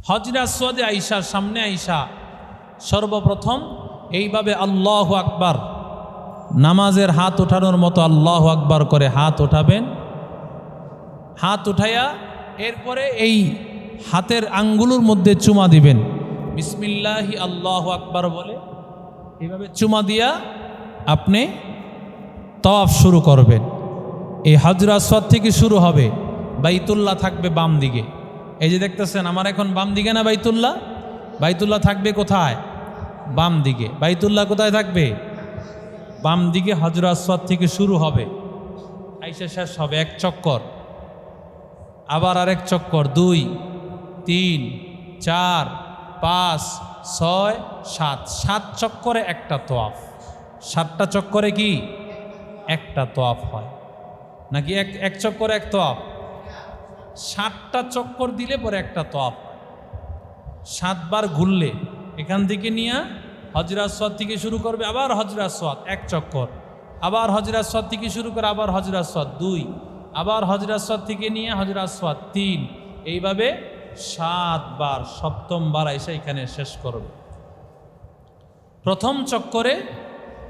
হজরে আসওয়াদে আইসা, সামনে আইসা সর্বপ্রথম এইভাবে আল্লাহু আকবার, নামাজের হাত ওঠানোর মতো আল্লাহু আকবার করে হাত ওঠাবেন। হাত উঠাইয়া এরপরে এই হাতের আঙ্গুলের মধ্যে চুমা দিবেন, বিসমিল্লাহি আল্লাহু আকবার বলে এইভাবে চুমা দিয়া আপনি তাওয়াফ শুরু করবেন। এই হজরে আসওয়াদ থেকে শুরু হবে, বাইতুল্লাহ থাকবে বাম দিকে। এই যে দেখতেছেন আমার এখন বাম দিকে না বাইতুল্লাহ? বাইতুল্লাহ থাকবে কোথায়? বাম দিকে। বাইতুল্লাহ কোথায় থাকবে? বাম দিকে। হজরে আসওয়াদ থেকে শুরু হবে, আইসা শেষ হবে এক চক্কর, আবার আরেক চক্কর, 2, 3, 4, 5, 6, 7, 7 চক্করে একটা তোয়াফ। 7টা চক্করে কি একটা তোয়াফ হয় নাকি এক চক্করে এক তোয়াফ? 7টা চক্কর দিলে পরে একটা তোয়াফ হয়। 7 বার ঘুরলে এখান থেকে নিয়ে হজরে আসওয়াদ থেকে শুরু করবে, আবার হজরে আসওয়াদ এক চক্কর, আবার হজরে আসওয়াদ থেকে শুরু করে আবার হজরে আসওয়াদ 2, আবার হজরে আসওয়াদ থেকে নিয়ে হজরে আসওয়াদ 3, এইভাবে 7 বার। 7ম বার এসে এখানে শেষ করবে। প্রথম চক্করে,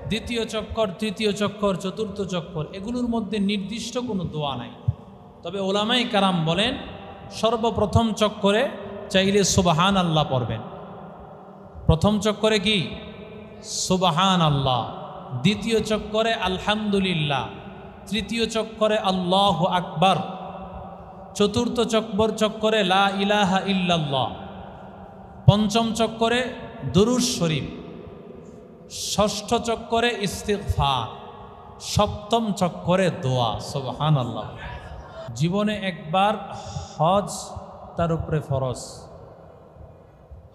দ্বিতীয় চক্কর, তৃতীয় চক্কর, চতুর্থ চক্কর, এগুলোর মধ্যে নির্দিষ্ট কোনো দোয়া নাই। তবে ওলামায়ে কারাম বলেন সর্বপ্রথম চক্করে চাইলে সুবহান আল্লাহ পড়বেন। প্রথম চক্করে কি সুবহান আল্লাহ, দ্বিতীয় চক্করে আলহামদুলিল্লাহ, তৃতীয় চক্করে আল্লাহু আকবার, চতুর্থ চক্করে লা ইলাহা ইল্লাল্লাহ, পঞ্চম চক্করে দুরূদ শরীফ, ষষ্ঠ চক্করে ইস্তিগফার, সপ্তম চক্করে দোয়া। সুবহানাল্লাহ। জীবনে একবার হজ তার উপরে ফরজ।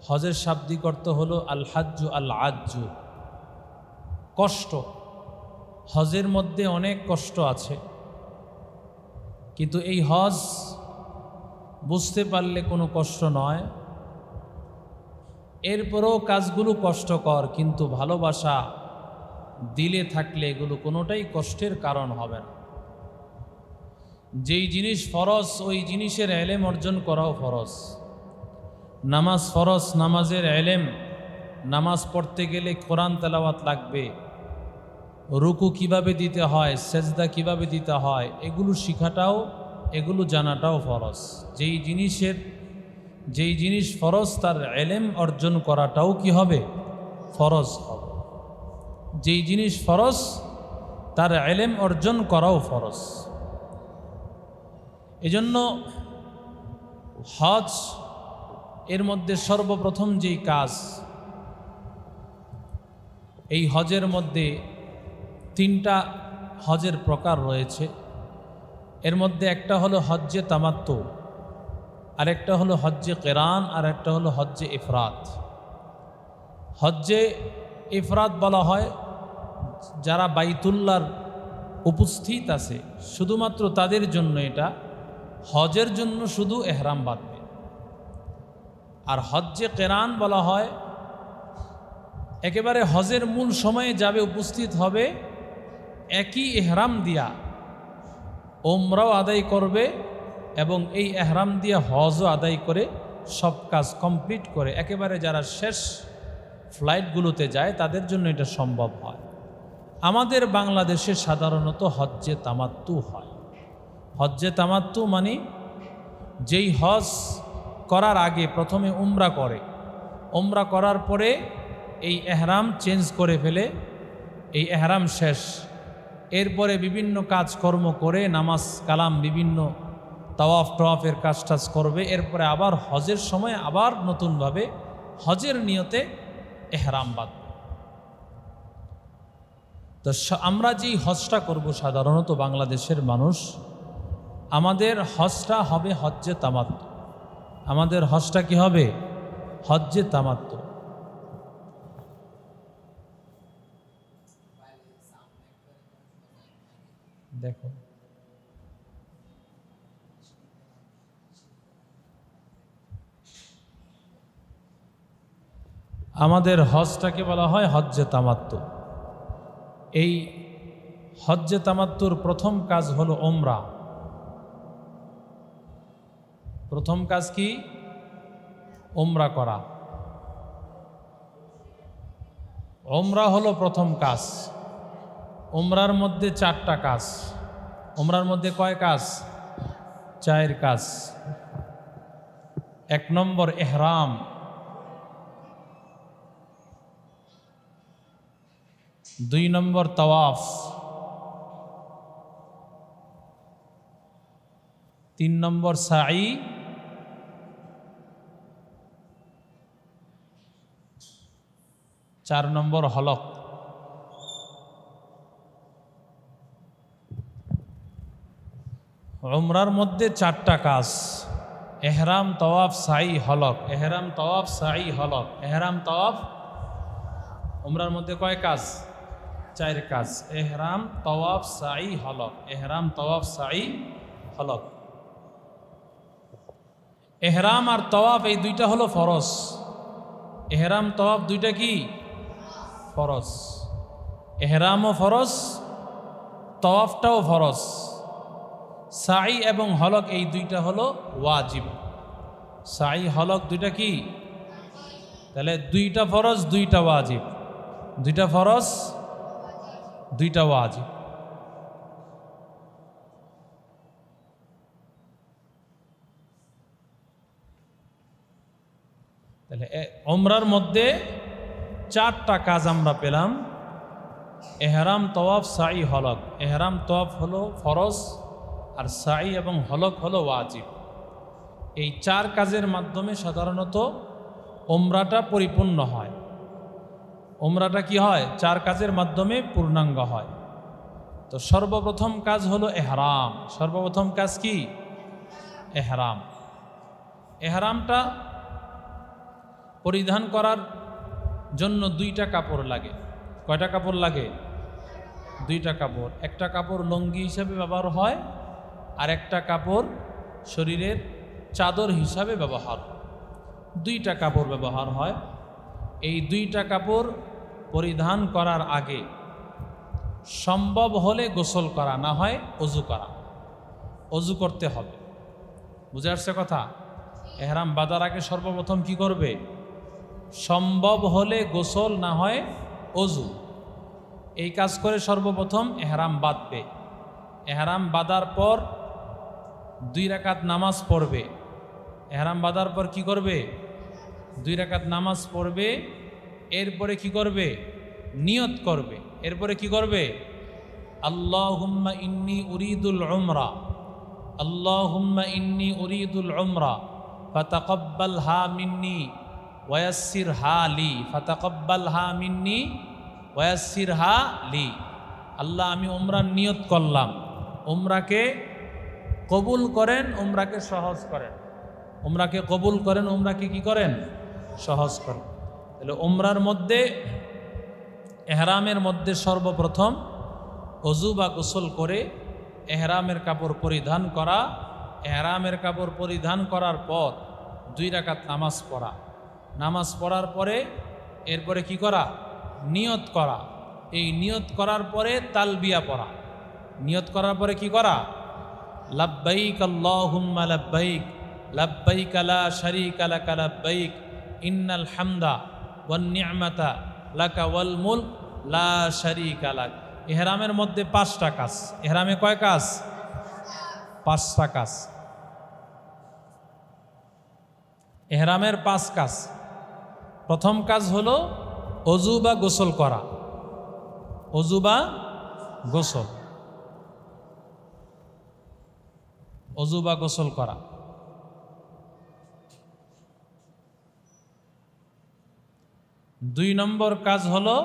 হজের শাব্দিক অর্থ হলো আল হাজ্জু আল আজ্জু, কষ্ট। হজের মধ্যে অনেক কষ্ট আছে, কিন্তু এই হজ বুঝতে পারলে কোনো কষ্ট নয়। এরপরও কাজগুলো কষ্টকর, কিন্তু ভালোবাসা দিলে থাকলে এগুলো কোনোটাই কষ্টের কারণ হবে না। যেই জিনিস ফরজ ওই জিনিসের এলেম অর্জন করাও ফরজ। নামাজ ফরজ, নামাজের এলেম, নামাজ পড়তে গেলে কোরআন তেলাওয়াত লাগবে, রুকু কিভাবে দিতে হয়, সেজদা কিভাবে দিতে হয়, এগুলো শিখাটাও, এগুলো জানাটাও ফরজ। যেই জিনিস ফরজ তার এলেম অর্জন করাটাও কি হবে? ফরজ হবে। যেই জিনিস ফরজ তার এলেম অর্জন করাও ফরজ। এজন্য হজ এর মধ্যে সর্বপ্রথম যেই কাজ, এই হজের মধ্যে 3টা হজের প্রকার রয়েছে। এর মধ্যে একটা হলো হজ্জে তামাত্তু, আরেকটা হলো হজ্জে কেরান, আর একটা হলো হজ্জে ইফরাত। হজ্জে ইফরাত বলা হয় যারা বাইতুল্লাহর উপস্থিত আছে শুধুমাত্র তাদের জন্য, এটা হজের জন্য শুধু এহরাম বাঁধবে। আর হজ্জে কেরান বলা হয় একেবারে হজের মূল সময়ে যাবে, উপস্থিত হবে, একই এহরাম দিয়া ওমরাও আদায় করবে এবং এই এহরাম দিয়ে হজও আদায় করে সব কাজ কমপ্লিট করে একেবারে যারা শেষ ফ্লাইটগুলোতে যায় তাদের জন্য এটা সম্ভব হয়। আমাদের বাংলাদেশে সাধারণত হজ্জে তামাত্তু হয়। হজ্জে তামাত্তু মানে যেই হজ করার আগে প্রথমে উমরা করে, উমরা করার পরে এই এহরাম চেঞ্জ করে ফেলে, এই এহরাম শেষ, এরপরে বিভিন্ন কাজকর্ম করে নামাজ কালাম বিভিন্ন তাওয়াফ টাওয়াফের কাজ টাজ করবে, এরপরে আবার হজের সময় আবার নতুনভাবে হজের নিয়তে এহরাম বাঁধবে। তো আমরা যেই হজটা করব সাধারণত বাংলাদেশের মানুষ, আমাদের হজটা হবে হজ্জে তামাত্তু। আমাদের হজটা কি হবে? হজ্জে তামাত্তু। দেখো আমাদের হজটাকে বলা হয় হজ্জে তামাত্তু। এই হজ্জে তামাত্তুর প্রথম কাজ হলো ওমরা। প্রথম কাজ কি? উমরা করা। উমরা হলো প্রথম কাজ। উমরার মধ্যে 4টা কাজ। উমরার মধ্যে কয় কাজ? 4 কাজ। 1 নম্বর ইহরাম, 2 নম্বর তাওয়াফ, 3 নম্বর সাই, 4 নম্বর হলক। উমরার মধ্যে 4টা কাজ: এহরাম, তাওয়াফ, সাই, হলক। এহরাম, তাওয়াফ, সাই, হলক। এহরাম, তাওয়াফ। উমরার মধ্যে কয় কাজ? 4 কাজ। এহরাম, তাওয়াফ, সাই, হলক। এহরাম, তাওয়াফ, সাই, হলক। এহরাম আর তাওয়াফ এই 2টা হলো ফরজ। এহরাম, তাওয়াফ 2টা কি? ফরজ। এহরামও ফরজ, তাওয়াফটাও ফরজ। সাই এবং হলক এই 2টা হলো ওয়াজিব। সাই, হলক 2টা কি? তাহলে 2টা ফরজ, 2টা ওয়াজিব। 2টা ফরজ, 2টা ওয়াজিব। তাহলে উমরার মধ্যে 4টা কাজ আমরা পেলাম: এহরাম, তাওয়াফ, সাই, হলক। এহরাম, তাওয়াফ হলো ফরজ, আর সাই এবং হলক হলো ওয়াজিব। এই 4 কাজের মাধ্যমে সাধারণত উমরাটা পরিপূর্ণ হয়। উমরাটা কি হয়? 4 কাজের মাধ্যমে পূর্ণাঙ্গ হয়। তো সর্বপ্রথম কাজ হলো এহরাম। সর্বপ্রথম কাজ কি? এহরাম। এহরামটা পরিধান করার জন্য 2টা কাপড় লাগে। কয়টা কাপড় লাগে? 2টা কাপড়। একটা কাপড় লুঙ্গি হিসাবে ব্যবহার হয়, আর একটা কাপড় শরীরের চাদর হিসাবে ব্যবহার হয়। 2টা কাপড় ব্যবহার হয়। এই 2টা কাপড় পরিধান করার আগে সম্ভব হলে গোসল করা, না হয় অজু করা। অজু করতে হবে। বুঝে আসছে কথা? এহরাম বাঁধার আগে সর্বপ্রথম কি করবে? সম্ভব হলে গোসল, না হয় অজু। এই কাজ করে সর্বপ্রথম এহরাম বাঁধবে। এহরাম বাঁধার পর 2 রাকাত নামাজ পড়বে। এহরাম বাঁধার পর কি করবে? 2 রাকাত নামাজ পড়বে। এরপরে কি করবে? নিয়ত করবে। এরপরে কি করবে? আল্লাহুম্মা ইন্নী উরিদুল উমরা, আল্লাহুম্মা ইন্নী উরিদুল উমরা ফাতাকাব্বালহা মিন্নি ওয়ায়াসসিরহা লি, ফাতাকাব্বালহা মিন্নি ওয়ায়াসসিরহা লি। আল্লাহ, আমি উমরার নিয়ত করলাম, উমরাকে কবুল করেন, উমরাকে সহজ করেন। উমরাকে কবুল করেন, উমরাকে কি করেন? সহজ করেন। তাহলে উমরার মধ্যে, এহরামের মধ্যে সর্বপ্রথম অজু বা গোসল করে এহরামের কাপড় পরিধান করা। এহরামের কাপড় পরিধান করার পর 2 রাকাত নামাজ পড়া। নামাজ পড়ার পরে এরপরে কি করা? নিয়ত করা। এই নিয়ত করার পরে তালবিয়া পড়া। নিয়ত করার পরে কি করা? লাব্বাইক আল্লাহুম্মা লাব্বাইক, লাব্বাইক লা শারীকা লাকা লাব্বাইক, ইন্নাল হামদা ওয়ান নি'মাতা লাকা ওয়াল মুলক লা শারীকা লাক। ইহরামের মধ্যে 5টা কাজ। ইহরামে কয় কাজ? 5টা কাজ। ইহরামের 5 কাজ। প্রথম কাজ হলো অজু বা গোসল করা। অজু বা গোসল, অজু বা গোসল করা। 2 নম্বর কাজ হলো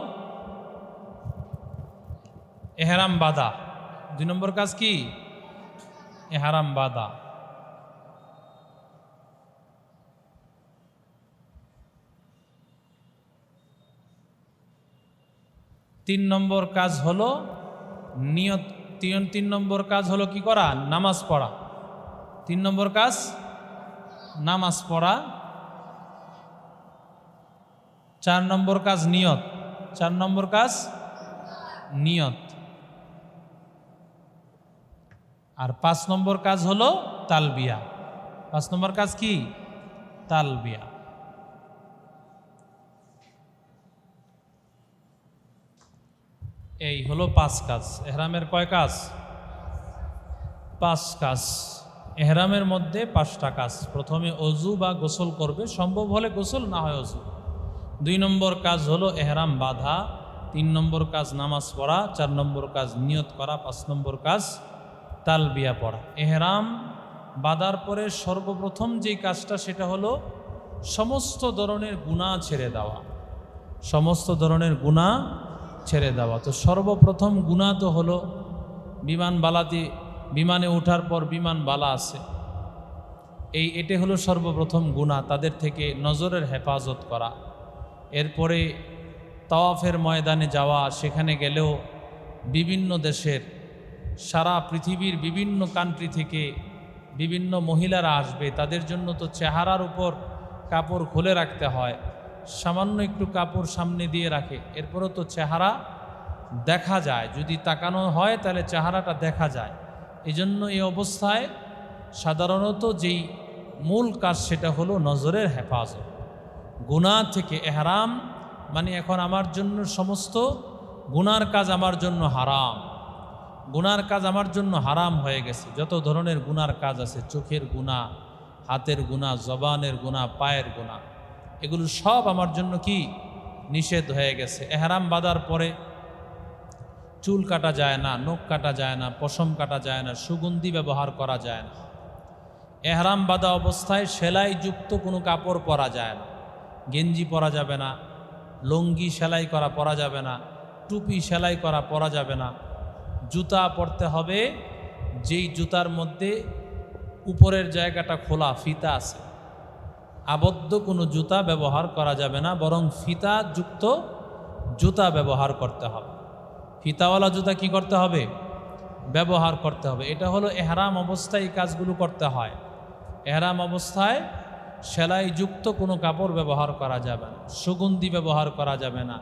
এহরাম বাঁধা। 2 নম্বর কাজ কি? এহরাম বাঁধা। 3 নম্বর কাজ হলো নিয়ত। 3 নম্বর কাজ হলো কি করা? নামাজ পড়া। 3 নম্বর কাজ নামাজ পড়া। 4 নম্বর কাজ নিয়ত। 4 নম্বর কাজ নিয়ত। আর 5 নম্বর কাজ হলো তালবিয়া। 5 নম্বর কাজ কি? তালবিয়া। এই হলো 5 কাজ। এহরামের কয় কাজ? 5 কাজ। এহরামের মধ্যে 5টা কাজ। প্রথমে অজু বা গোসল করবে, সম্ভব হলে গোসল, না হয় অজু। 2 নম্বর কাজ হলো এহরাম বাঁধা। 3 নম্বর কাজ নামাজ পড়া। 4 নম্বর কাজ নিয়ত করা। 5 নম্বর কাজ তালবিয়া পড়া। এহরাম বাঁধার পরে সর্বপ্রথম যেই কাজটা সেটা হলো সমস্ত ধরনের গুনাহ ছেড়ে দেওয়া। সমস্ত ধরনের গুনাহ ছেড়ে দেওয়া। তো সর্বপ্রথম গুনাহ তো হলো বিমানে ওঠার পর বিমান বালা আছে, এটা হলো সর্বপ্রথম গুনাহ, তাদের থেকে নজরের হেফাজত করা। এরপরে তাওয়াফের ময়দানে যাওয়া, সেখানে গেলেও বিভিন্ন দেশের, সারা পৃথিবীর বিভিন্ন কান্ট্রি থেকে বিভিন্ন মহিলারা আসবে, তাদের জন্য তো চেহারার উপর কাপড় খুলে রাখতে হয়, সামান্য একটু কাপড় সামনে দিয়ে রাখে, এরপরও তো চেহারা দেখা যায়, যদি তাকানো হয় তাহলে চেহারাটা দেখা যায়। এজন্য এই অবস্থায় সাধারণত যেই মূল কাজ সেটা হলো নজরের হেফাজত, গুনাহ থেকে। এহরাম মানে এখন আমার জন্য সমস্ত গুনার কাজ আমার জন্য হারাম, গুনার কাজ আমার জন্য হারাম হয়ে গেছে। যত ধরনের গুনার কাজ আছে, চোখের গুনাহ, হাতের গুনাহ, জবানের গুনাহ, পায়ের গুনাহ, এগুলো সব আমার জন্য কি নিষেধ হয়ে গেছে। এহরাম বাঁধার পরে চুল কাটা যায় না, নখ কাটা যায় না, পশম কাটা যায় না, সুগন্ধি ব্যবহার করা যায় না। এহরাম বাঁধা অবস্থায় সেলাইযুক্ত কোনো কাপড় পরা যায় না, গেঞ্জি পরা যাবে না, লুঙ্গি সেলাই করা পরা যাবে না, টুপি সেলাই করা পরা যাবে না। জুতা পরতে হবে যেই জুতার মধ্যে উপরের জায়গাটা খোলা, ফিতা আছে। আবদ্ধ কোনো জুতা ব্যবহার করা যাবে না, বরং ফিতাযুক্ত জুতা ব্যবহার করতে হবে। ফিতাওয়ালা জুতা কি করতে হবে? ব্যবহার করতে হবে। এটা হলো এহরাম অবস্থায় এই কাজগুলো করতে হয়। এহরাম অবস্থায় সেলাইযুক্ত কোনো কাপড় ব্যবহার করা যাবে না, সুগন্ধি ব্যবহার করা যাবে না,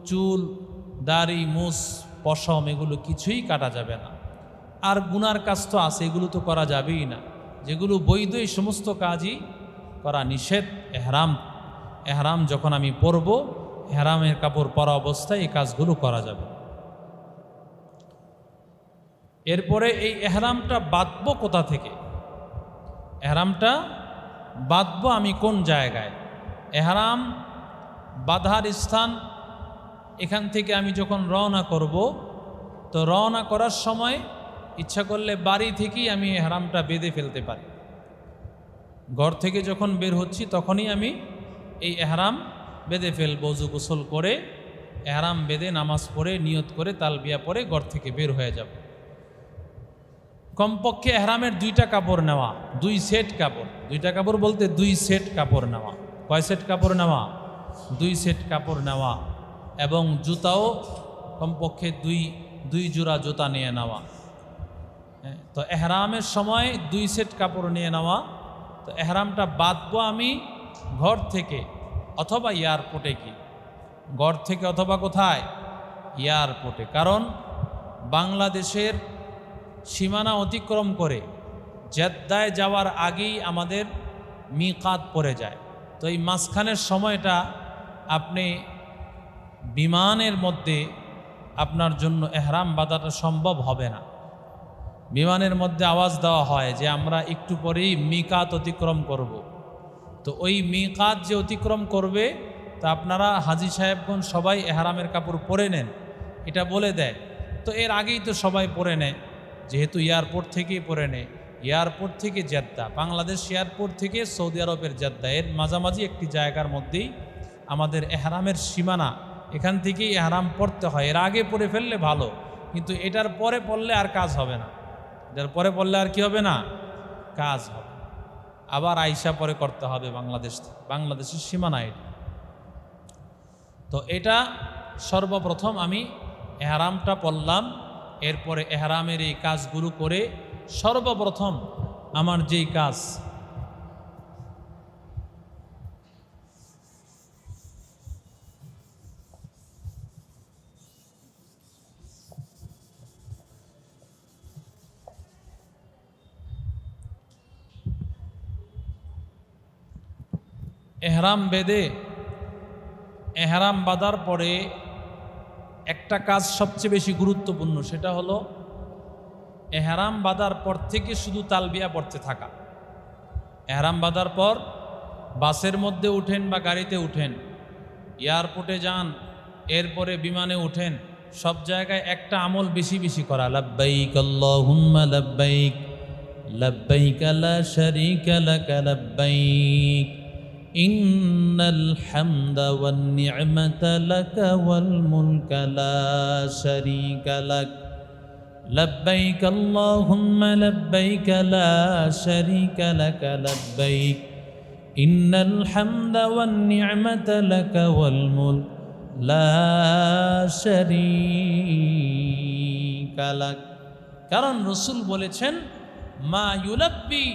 চুল, দাড়ি, মুছ, পশম এগুলো কিছুই কাটা যাবে না। আর গুনার কাজ তো আছে, এগুলো তো করা যাবেই না। যেগুলো বৈধ এই সমস্ত কাজই করা নিষেধ। এহরাম যখন আমি পরব, এহরামের কাপড় পরা অবস্থায় এই কাজগুলো করা যাবে। এরপরে এই এহরামটা বাঁধব কোথা থেকে? এহরামটা বাঁধব আমি কোন জায়গায়? এহরাম বাঁধার স্থান, এখান থেকে আমি যখন রওনা করব, তো রওনা করার সময় ইচ্ছা করলে বাড়ি থেকেই আমি এহরামটা বেঁধে ফেলতে পারি। ঘর থেকে যখন বের হচ্ছি তখনই আমি এই এহরাম বেঁধে ফেলবো। ওযু গোসল করে এহরাম বেঁধে নামাজ পড়ে নিয়ত করে তালবিয়া পরে ঘর থেকে বের হয়ে যাব। কমপক্ষে এহরামের 2টা কাপড় নেওয়া, 2 সেট কাপড়। 2টা কাপড় বলতে 2 সেট কাপড় নেওয়া। কয় সেট কাপড় নেওয়া? 2 সেট কাপড় নেওয়া। এবং জুতাও কমপক্ষে 2 জোড়া জুতা নিয়ে নেওয়া। তো এহরামের সময় 2 সেট কাপড় নিয়ে নেওয়া। তো এহরামটা বাঁধবো আমি ঘর থেকে অথবা এয়ারপোর্টে গিয়ে। ঘর থেকে অথবা কোথায়? এয়ারপোর্টে। কারণ বাংলাদেশের সীমানা অতিক্রম করে জেদ্দায় যাওয়ার আগেই আমাদের মিকাত পড়ে যায়। তো এই মাঝখানের সময়টা আপনি বিমানের মধ্যে আপনার জন্য এহরাম বাঁধাটা সম্ভব হবে না। বিমানের মধ্যে আওয়াজ দেওয়া হয় যে আমরা একটু পরেই মিকাত অতিক্রম করব। তো ওই মিকাত যে অতিক্রম করবে, তা আপনারা হাজী সাহেবগণ সবাই এহরামের কাপড় পরে নেন, এটা বলে দেয়। তো এর আগেই তো সবাই পরে নেয়, যেহেতু এয়ারপোর্ট থেকেই পরে নেয়। এয়ারপোর্ট থেকে জেদ্দা, বাংলাদেশ এয়ারপোর্ট থেকে সৌদি আরবের জেদ্দা, এর মাঝামাঝি একটি জায়গার মধ্যেই আমাদের এহরামের সীমানা। এখান থেকেই এহরাম পড়তে হয়। এর আগে পরে ফেললে ভালো, কিন্তু এটার পরে পড়লে আর কাজ হবে না। এটার পরে পড়লে আর কি হবে না? কাজ হবে। আবার আইসা পরে করতে হবে বাংলাদেশ থেকে, বাংলাদেশের সীমানা এটা। তো এটা সর্বপ্রথম আমি এহরামটা পড়লাম। এরপরে এহরামের এই কাজগুলো করে সর্বপ্রথম আমার যেই কাজ, এহরাম বেঁধে, এহরাম বাঁধার পরে একটা কাজ সবচেয়ে বেশি গুরুত্বপূর্ণ, সেটা হলো এহরাম বাঁধার পর থেকে শুধু তালবিয়া পড়তে থাকা। এহরাম বাঁধার পর বাসের মধ্যে উঠেন বা গাড়িতে উঠেন, এয়ারপোর্টে যান, এরপরে বিমানে উঠেন, সব জায়গায় একটা আমল বেশি বেশি করা, লাব্বাইক আল্লাহুম্মা লাব্বাইক লাব্বাইক লা শারীকা লাক লাব্বাইক ইন্নাল হামদা ওয়ান নি'মাতা লাক ওয়াল মুলকা লা শারীকা লাক লাব্বাইক আল্লাহুম্মা লাব্বাইক লা শারীকা লাক লাব্বাইক ইন্নাল হামদা ওয়ান নি'মাতা লাক ওয়াল মুলক লা শারীকা লাক। কারণ রাসূল বলেছেন, মা ইউলাব্বি,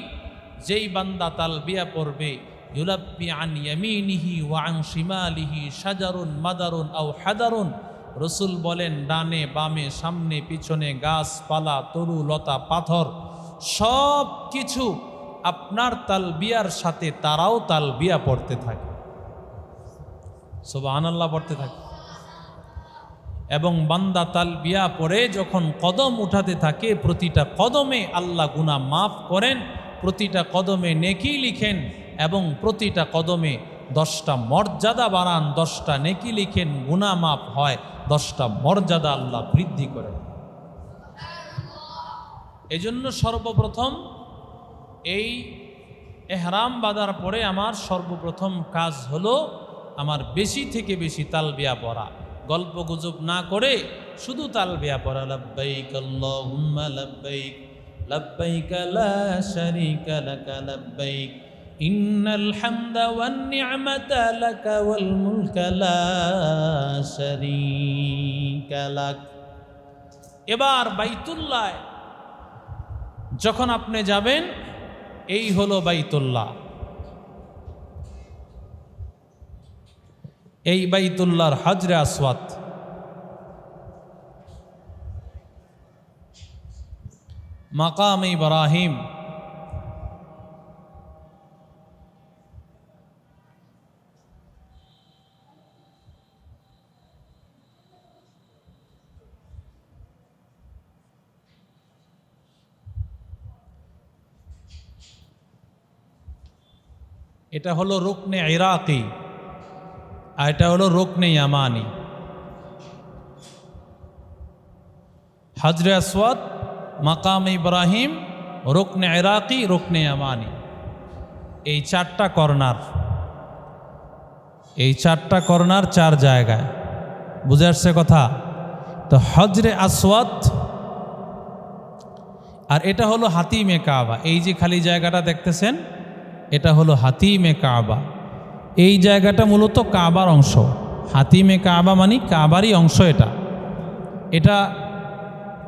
যেই বান্দা তালবিয়া পড়বে, ইউলাব্বি আন ইয়ামিনিহি ওয়া আন শিমালিহি শাজারুন মাদারুন আও হাদারুন, রাসূল বলেন ডানে বামে সামনে পিছনে গাছপালা তরু লতা পাথর সব কিছু আপনার তালবিয়ার সাথে তারাও তালবিয়া পড়তে থাকে, সুবহানাল্লাহ পড়তে থাকে। এবং বান্দা তালবিয়া পড়ে যখন কদম উঠাতে থাকে, প্রতিটা কদমে আল্লাহ গুনাহ মাফ করেন, প্রতিটা কদমে নেকি লিখেন এবং প্রতিটা কদমে 10টা মর্যাদা বাড়ান, 10টা নেকি লিখেন, গুনাহ মাফ হয়, 10টা মর্যাদা আল্লাহ বৃদ্ধি করেন। এজন্য সর্বপ্রথম এই এহরাম বাঁধার পরে আমার সর্বপ্রথম কাজ হলো আমার বেশি থেকে বেশি তালবিয়া পড়া, গল্প গুজব না করে শুধু তালবিয়া পড়া। লাব্বাইক আল্লাহুম্মা লাব্বাইক লাব্বাইক লা শারীকা লাক লাব্বাইক ইন্নাল হামদা ওয়ান নি'মাতা লাক ওয়াল মুলকা লা শারীকা লাক। এবার বাইতুল্লাহ যখন আপনি যাবেন, এই হলো বাইতুল্লাহ। এই বাইতুল্লাহর হাজরে আসওয়াদ, মাকাম ইব্রাহিম, এটা হলো রুকনে ইরাকি আর এটা হলো রুকনে ইয়ামানি। হাজরে আসওয়াদ, মাকাম ইব্রাহিম, রুকনে ইরাকি, রুকনে ইয়ামানি, এই 4টা কর্নার, এই 4টা কর্নার 4 জায়গায়। বুঝে আসছে কথা? তো হজরে আসওয়াদ আর এটা হলো হাতিমে কাবা। এই যে খালি জায়গাটা দেখতেছেন, এটা হলো হাতিমে কাবা। এই জায়গাটা মূলত কাবার অংশ। হাতিমে কাবা মানে কাবারই অংশ। এটা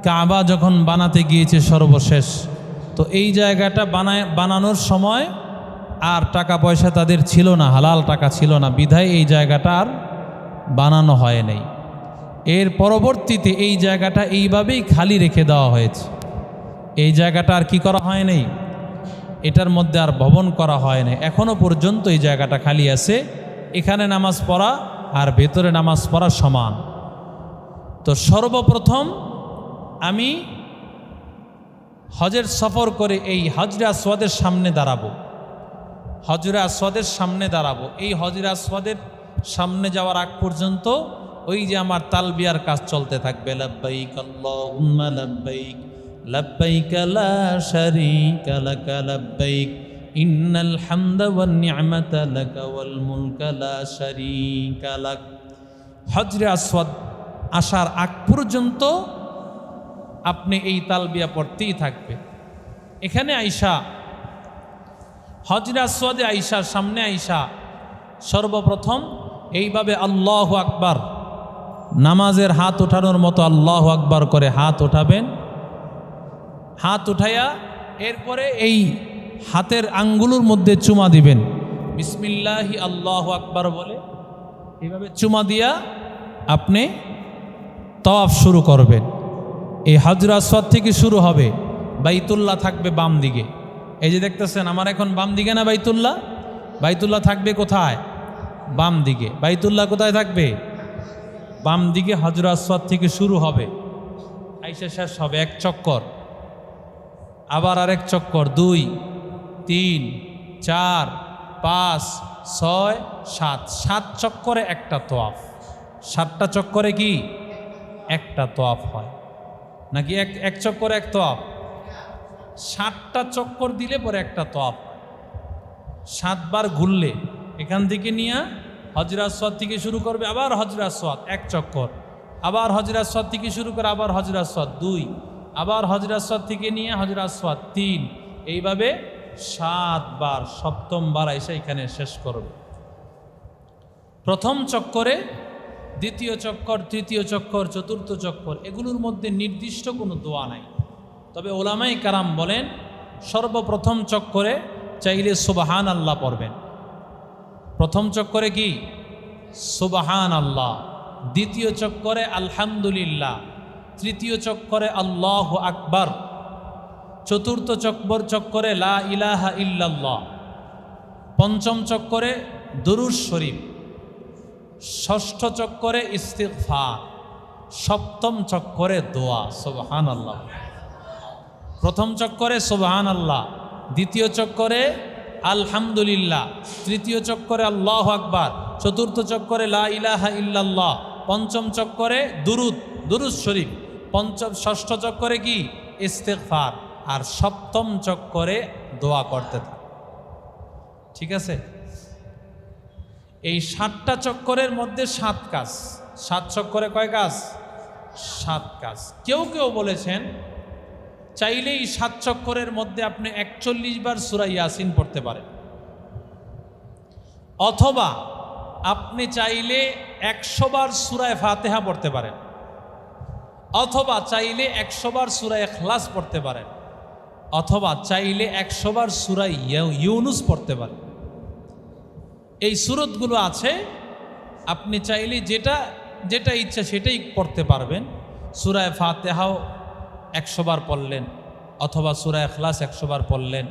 কাবা যখন বানাতে গিয়েছে সর্বশেষ, তো এই জায়গাটা বানানোর সময় আর টাকা পয়সা তাদের ছিল না, হালাল টাকা ছিল না, বিধায় এই জায়গাটা আর বানানো হয় নাই। এর পরবর্তীতে এই জায়গাটা এইভাবেই খালি রেখে দেওয়া হয়েছে। এই জায়গাটা আর কি করা হয় নাই, এটার মধ্যে আর ভবন করা হয় নাই। এখনো পর্যন্ত এই জায়গাটা খালি আছে। এখানে নামাজ পড়া আর ভেতরে নামাজ পড়া সমান। তো সর্বপ্রথম আমি হজের সফর করে এই হজরে আসওয়াদের সামনে দাঁড়াবো, হজরে আসওয়াদের সামনে দাঁড়াবো। এই হজরে আসওয়াদের সামনে যাওয়ার আগ পর্যন্ত ওই যে আমার তালবিয়ার কাজ চলতে থাকবে, লাব্বাইক আল্লাহুম্মা লাব্বাইক লাব্বাইক লা শারীকা লাক লাব্বাইক ইন্নাল হামদা ওয়ান নি'মাতা লাক ওয়াল মুলকা লা শারীকা লাক। হজরে আসওয়াদ আসার আগ পর্যন্ত আপনি এই তালবিয়া পড়তেই থাকবে। এখানে আইসা, হজরে আসওয়াদে আইসা, সামনে আইসা সর্বপ্রথম এইভাবে আল্লাহু আকবার, নামাজের হাত ওঠানোর মতো আল্লাহু আকবার করে হাত ওঠাবেন। হাত উঠাইয়া এরপরে এই হাতের আঙ্গুলের মধ্যে চুমা দিবেন, বিসমিল্লাহি আল্লাহু আকবার বলে এইভাবে চুমা দিয়া আপনি তাওয়াফ শুরু করবেন। এই হজরে আসওয়াদ থেকে শুরু হবে। বাইতুল্লাহ থাকবে বাম দিকে। এই যে দেখতেছেন আমার এখন বাম দিকে না বাইতুল্লাহ? বাইতুল্লাহ থাকবে কোথায়? বাম দিকে। বাইতুল্লাহ কোথায় থাকবে? বাম দিকে হাজর আসওয়াদ থেকে শুরু হবে, আইসা শেষ হবে এক চক্কর, আবার আরেক চক্কর, 2 3 4 5 6 7, 7 চক্করে একটা তোয়াফ। 7টা চক্করে কি একটা তোয়াফ হয় নাকি এক চক্করে এক তোয়াফ? 7টা চক্কর দিলে পরে একটা তোয়াফ হয়। 7 বার ঘুরলে এখান থেকে নিয়ে হজরে আসওয়াদ থেকে শুরু করবে, আবার হজরে আসওয়াদ এক চক্কর, আবার হজরে আসওয়াদ থেকে শুরু করে আবার হজরে আসওয়াদ 2, আবার হজরে আসওয়াদ থেকে নিয়ে হজরে আসওয়াদ 3, এইভাবে 7 বার, 7ম বার এসে এখানে শেষ করবে। প্রথম চক্করে, দ্বিতীয় চক্কর, তৃতীয় চক্কর, চতুর্থ চক্কর, এগুলোর মধ্যে নির্দিষ্ট কোনো দোয়া নাই। তবে ওলামায়ে কারাম বলেন সর্বপ্রথম চক্করে চাইলে সুবহান আল্লাহ পড়বেন। প্রথম চক্করে কি সুবহান আল্লাহ, দ্বিতীয় চক্করে আলহামদুলিল্লাহ, তৃতীয় চক্করে আল্লাহু আকবার, চতুর্থ চক্করে লা ইলাহা ইল্লাল্লাহ, পঞ্চম চক্করে দুরূদ শরীফ, ষষ্ঠ চক্করে ইস্তিগফার, সপ্তম চক্করে দোয়া সুবহানাল্লাহ। প্রথম চক্করে সুবহানাল্লাহ, দ্বিতীয় চক্করে আলহামদুলিল্লাহ, তৃতীয় চক্করে আল্লাহু আকবার, চতুর্থ চক্করে লা ইলাহা ইল্লাল্লাহ, পঞ্চম চক্করে দুরূদ শরীফ, ষষ্ঠ চক্করে কি ইস্তিগফার, আর সপ্তম চক্করে দোয়া করতে থাকে। ঠিক আছে? এই 7টা চক্করের মধ্যে 7 কাজ। 7 চক্করে কয় কাজ? 7 কাজ। কেউ কেউ বলেছেন চাইলেই 7 চক্করের মধ্যে আপনি 41 বার সূরা ইয়াসিন পড়তে পারেন, অথবা আপনি চাইলে 100 বার সূরা ফাতিহা পড়তে পারেন, অথবা চাইলে 100 বার সূরা ইখলাস পড়তে পারেন, অথবা চাইলে 100 বার সূরা ইউনুস পড়তে পারেন। এই সূরতগুলো আছে, আপনি চাইলে যেটা ইচ্ছা সেটাই পড়তে পারবেন। সূরা ফাতিহাও 100 বার পড়লেন, অথবা সূরা ইখলাস 100 বার পড়লেন,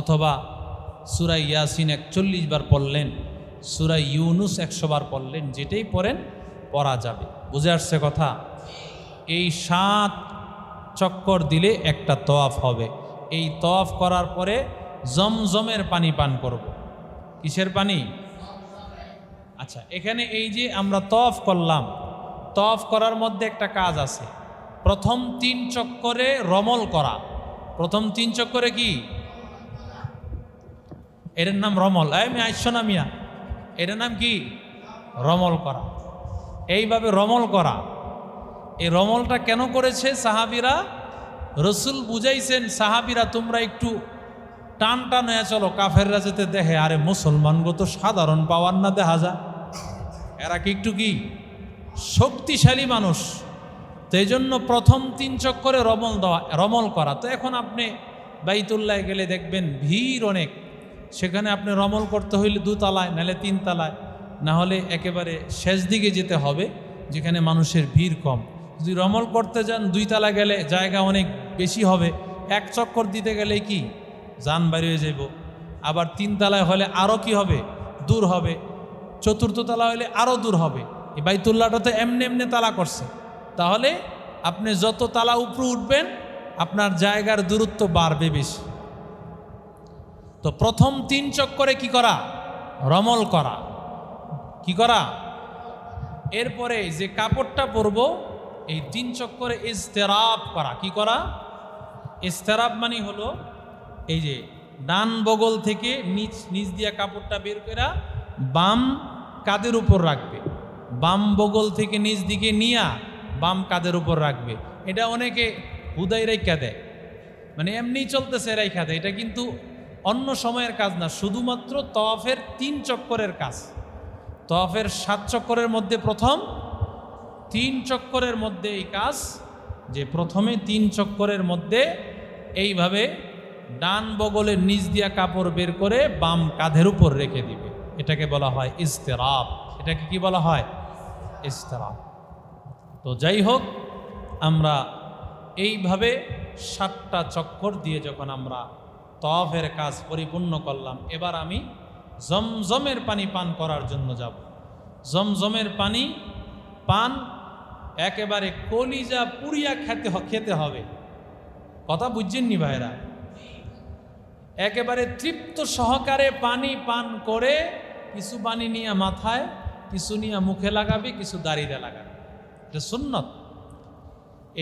অথবা সূরা ইয়াসিন 41 বার পড়লেন, সূরা ইউনুস 100 বার পড়লেন, যেটাই পড়েন পড়া যাবে। বুঝে আসছে কথা? এই 7 চক্কর দিলে একটা তওয়াফ হবে। এই তওয়াফ করার পরে জমজমের পানি পান করব। কিসের পানি? আচ্ছা, এখানে এই যে আমরা তওয়াফ করলাম, তওয়াফ করার মধ্যে একটা কাজ আছে। প্রথম 3 চক্করে রমল করা। প্রথম 3 চক্করে কি? এর নাম রমল। আমি আইসো না মিয়া, এর নাম কি? রমল করা। এইভাবে রমল করা। এই রমলটা কেন করেছে সাহাবীরা? রসুল বুঝাইছেন, সাহাবীরা তোমরা একটু টান টান হয়ে চলো, কাফেররা যেতে দেখে আরে মুসলমানগো তো সাধারণ পাওয়ার না দেখা যায়, এরা কি একটু কি শক্তিশালী মানুষ। তো এই জন্য প্রথম 3 চক্করে রমল করা। তো এখন আপনি বাইতুল্লাহ গেলে দেখবেন ভিড় অনেক, সেখানে আপনি রমল করতে হইলে 2 তলায়, নাহলে 3 তলায়, না হলে একেবারে শেষ দিকে যেতে হবে যেখানে মানুষের ভিড় কম। যদি রমল করতে যান 2 তলা গেলে জায়গা অনেক বেশি হবে, 1 চক্কর দিতে গেলে কি জান বাইরে হয়ে যাইব। আবার 3 তলায় হলে আরও কি হবে? দূর হবে। 4র্থ তলা হলে আরও দূর হবে। এই বাইতুল্লাহটা তো এমনি তালা করছে, তাহলে আপনি যত তালা উপরে উঠবেন আপনার জায়গার দূরত্ব বাড়বে বেশি। তো প্রথম 3 চক্করে কি করা? রমল করা। কি করা? এরপরে যে কাপড়টা পরব এই 3 চক্করে ইস্তেরাব করা। কি করা? ইস্তেরাব মানে হলো এই যে ডান বগল থেকে নিচ দিয়া কাপড়টা বের করে বাম কাঁধের উপর রাখবে, বাম বগল থেকে নিচ দিকে নিয়া বাম কাঁধের উপর রাখবে। এটা অনেকে হুদাই রাইখা দেয়, মানে এমনি চলতেছে রাইখা দেয়। এটা কিন্তু অন্য সময়ের কাজ না, শুধুমাত্র তওয়াফের 3 চক্করের কাজ। তওয়াফের 7 চক্করের মধ্যে প্রথম 3 চক্করের মধ্যে এই কাজ, যে প্রথমে 3 চক্করের মধ্যে এইভাবে ডান বগলের নিচ দিয়া কাপড় বের করে বাম কাঁধের উপর রেখে দিবে। এটাকে বলা হয় ইস্তেরাব। এটাকে কি বলা হয়? ইস্তেরাব। তো যাই হোক, আমরা এইভাবে 7টা চক্কর দিয়ে যখন আমরা তওয়াফের কাজ পরিপূর্ণ করলাম, এবার আমি জমজমের পানি পান করার জন্য যাব। জমজমের পানি পান একেবারে কলিজা পুরিয়া খেতে হবে। কথা বুঝছেননি ভাইরা? একেবারে তৃপ্ত সহকারে পানি পান করে কিছু পানি নিয়ে মাথায়, কিছু নিয়ে মুখে লাগাবে, কিছু দাড়িতে লাগাবে। এটা সুন্নত।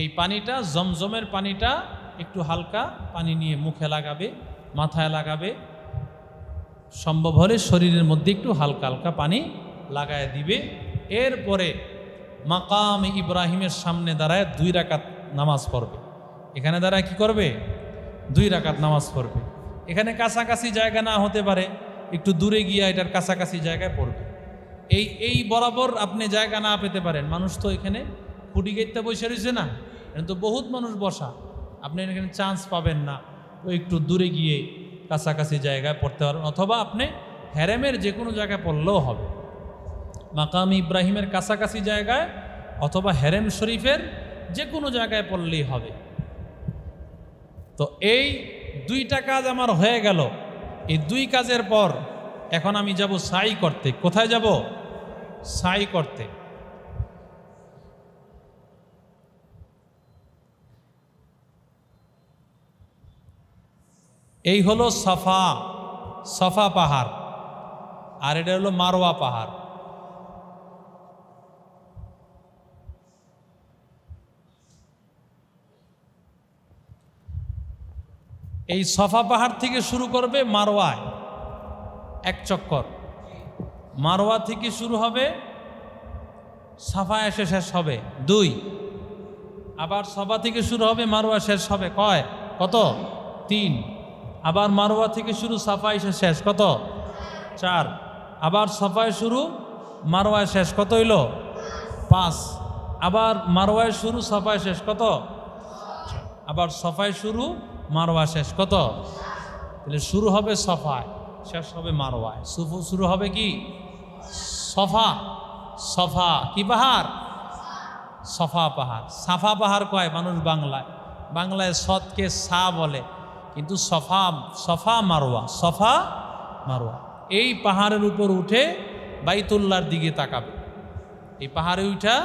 এই পানিটা, জমজমের পানিটা একটু হালকা পানি নিয়ে মুখে লাগাবে, মাথায় লাগাবে, সম্ভব হলে শরীরের মধ্যে একটু হালকা হালকা পানি লাগায় দিবে। এরপরে মাকাম ইব্রাহিমের সামনে দাঁড়ায় 2 রাকাত নামাজ পড়বে। এখানে দাঁড়ায় কি করবে? 2 রাকাত নামাজ পড়বে। এখানে কাছাকাছি জায়গা না হতে পারে, একটু দূরে গিয়ে এটার কাছাকাছি জায়গায় পড়বে। এই বরাবর আপনি জায়গা না পেতে পারেন, মানুষ তো এখানে খুঁটি গেটতে বসে রয়েছে না, এখানে তো বহুত মানুষ বসা, আপনি এখানে চান্স পাবেন না। তো একটু দূরে গিয়ে কাছাকাছি জায়গায় পড়তে পারেন, অথবা আপনি হেরেমের যে কোনো জায়গায় পড়লেও হবে। মাকাম ইব্রাহিমের কাছাকাছি জায়গায় অথবা হেরেম শরীফের যে কোনো জায়গায় পড়লেই হবে। তো এই 2টা কাজ আমার হয়ে গেল। এই 2 কাজের পর এখন আমি যাব সাই করতে। কোথায় যাব? সাই করতে। এই হলো সফা পাহাড়, আর এটা হলো মারওয়া পাহাড়। এই সফা পাহাড় থেকে শুরু করবে মারওয়ায় 1 চক্কর, মারওয়া থেকে শুরু হবে, সাফায় এসে শেষ হবে 2, আবার সফা থেকে শুরু হবে, মারওয়া শেষ হবে কত? 3, আবার মারওয়া থেকে শুরু, সাফায় এসে শেষ কত? 4, আবার সফায় শুরু, মারওয়ায় শেষ কত হইল? 5, আবার মারওয়ায় শুরু, সফায় শেষ কত? আবার সফায় শুরু, মারওয়া শেষ কত? তাহলে শুরু হবে সফায়, শেষ হবে মারওয়ায়। শুরু হবে কি? সফা কি পাহাড়? সফা পাহাড়। সাফা পাহাড় কয় মানুষ বাংলায় সৎকে সা বলে, কিন্তু সফা মারওয়া। এই পাহাড়ের উপর উঠে বাইতুল্লাহর দিকে তাকাবে। এই পাহাড়ে উঠা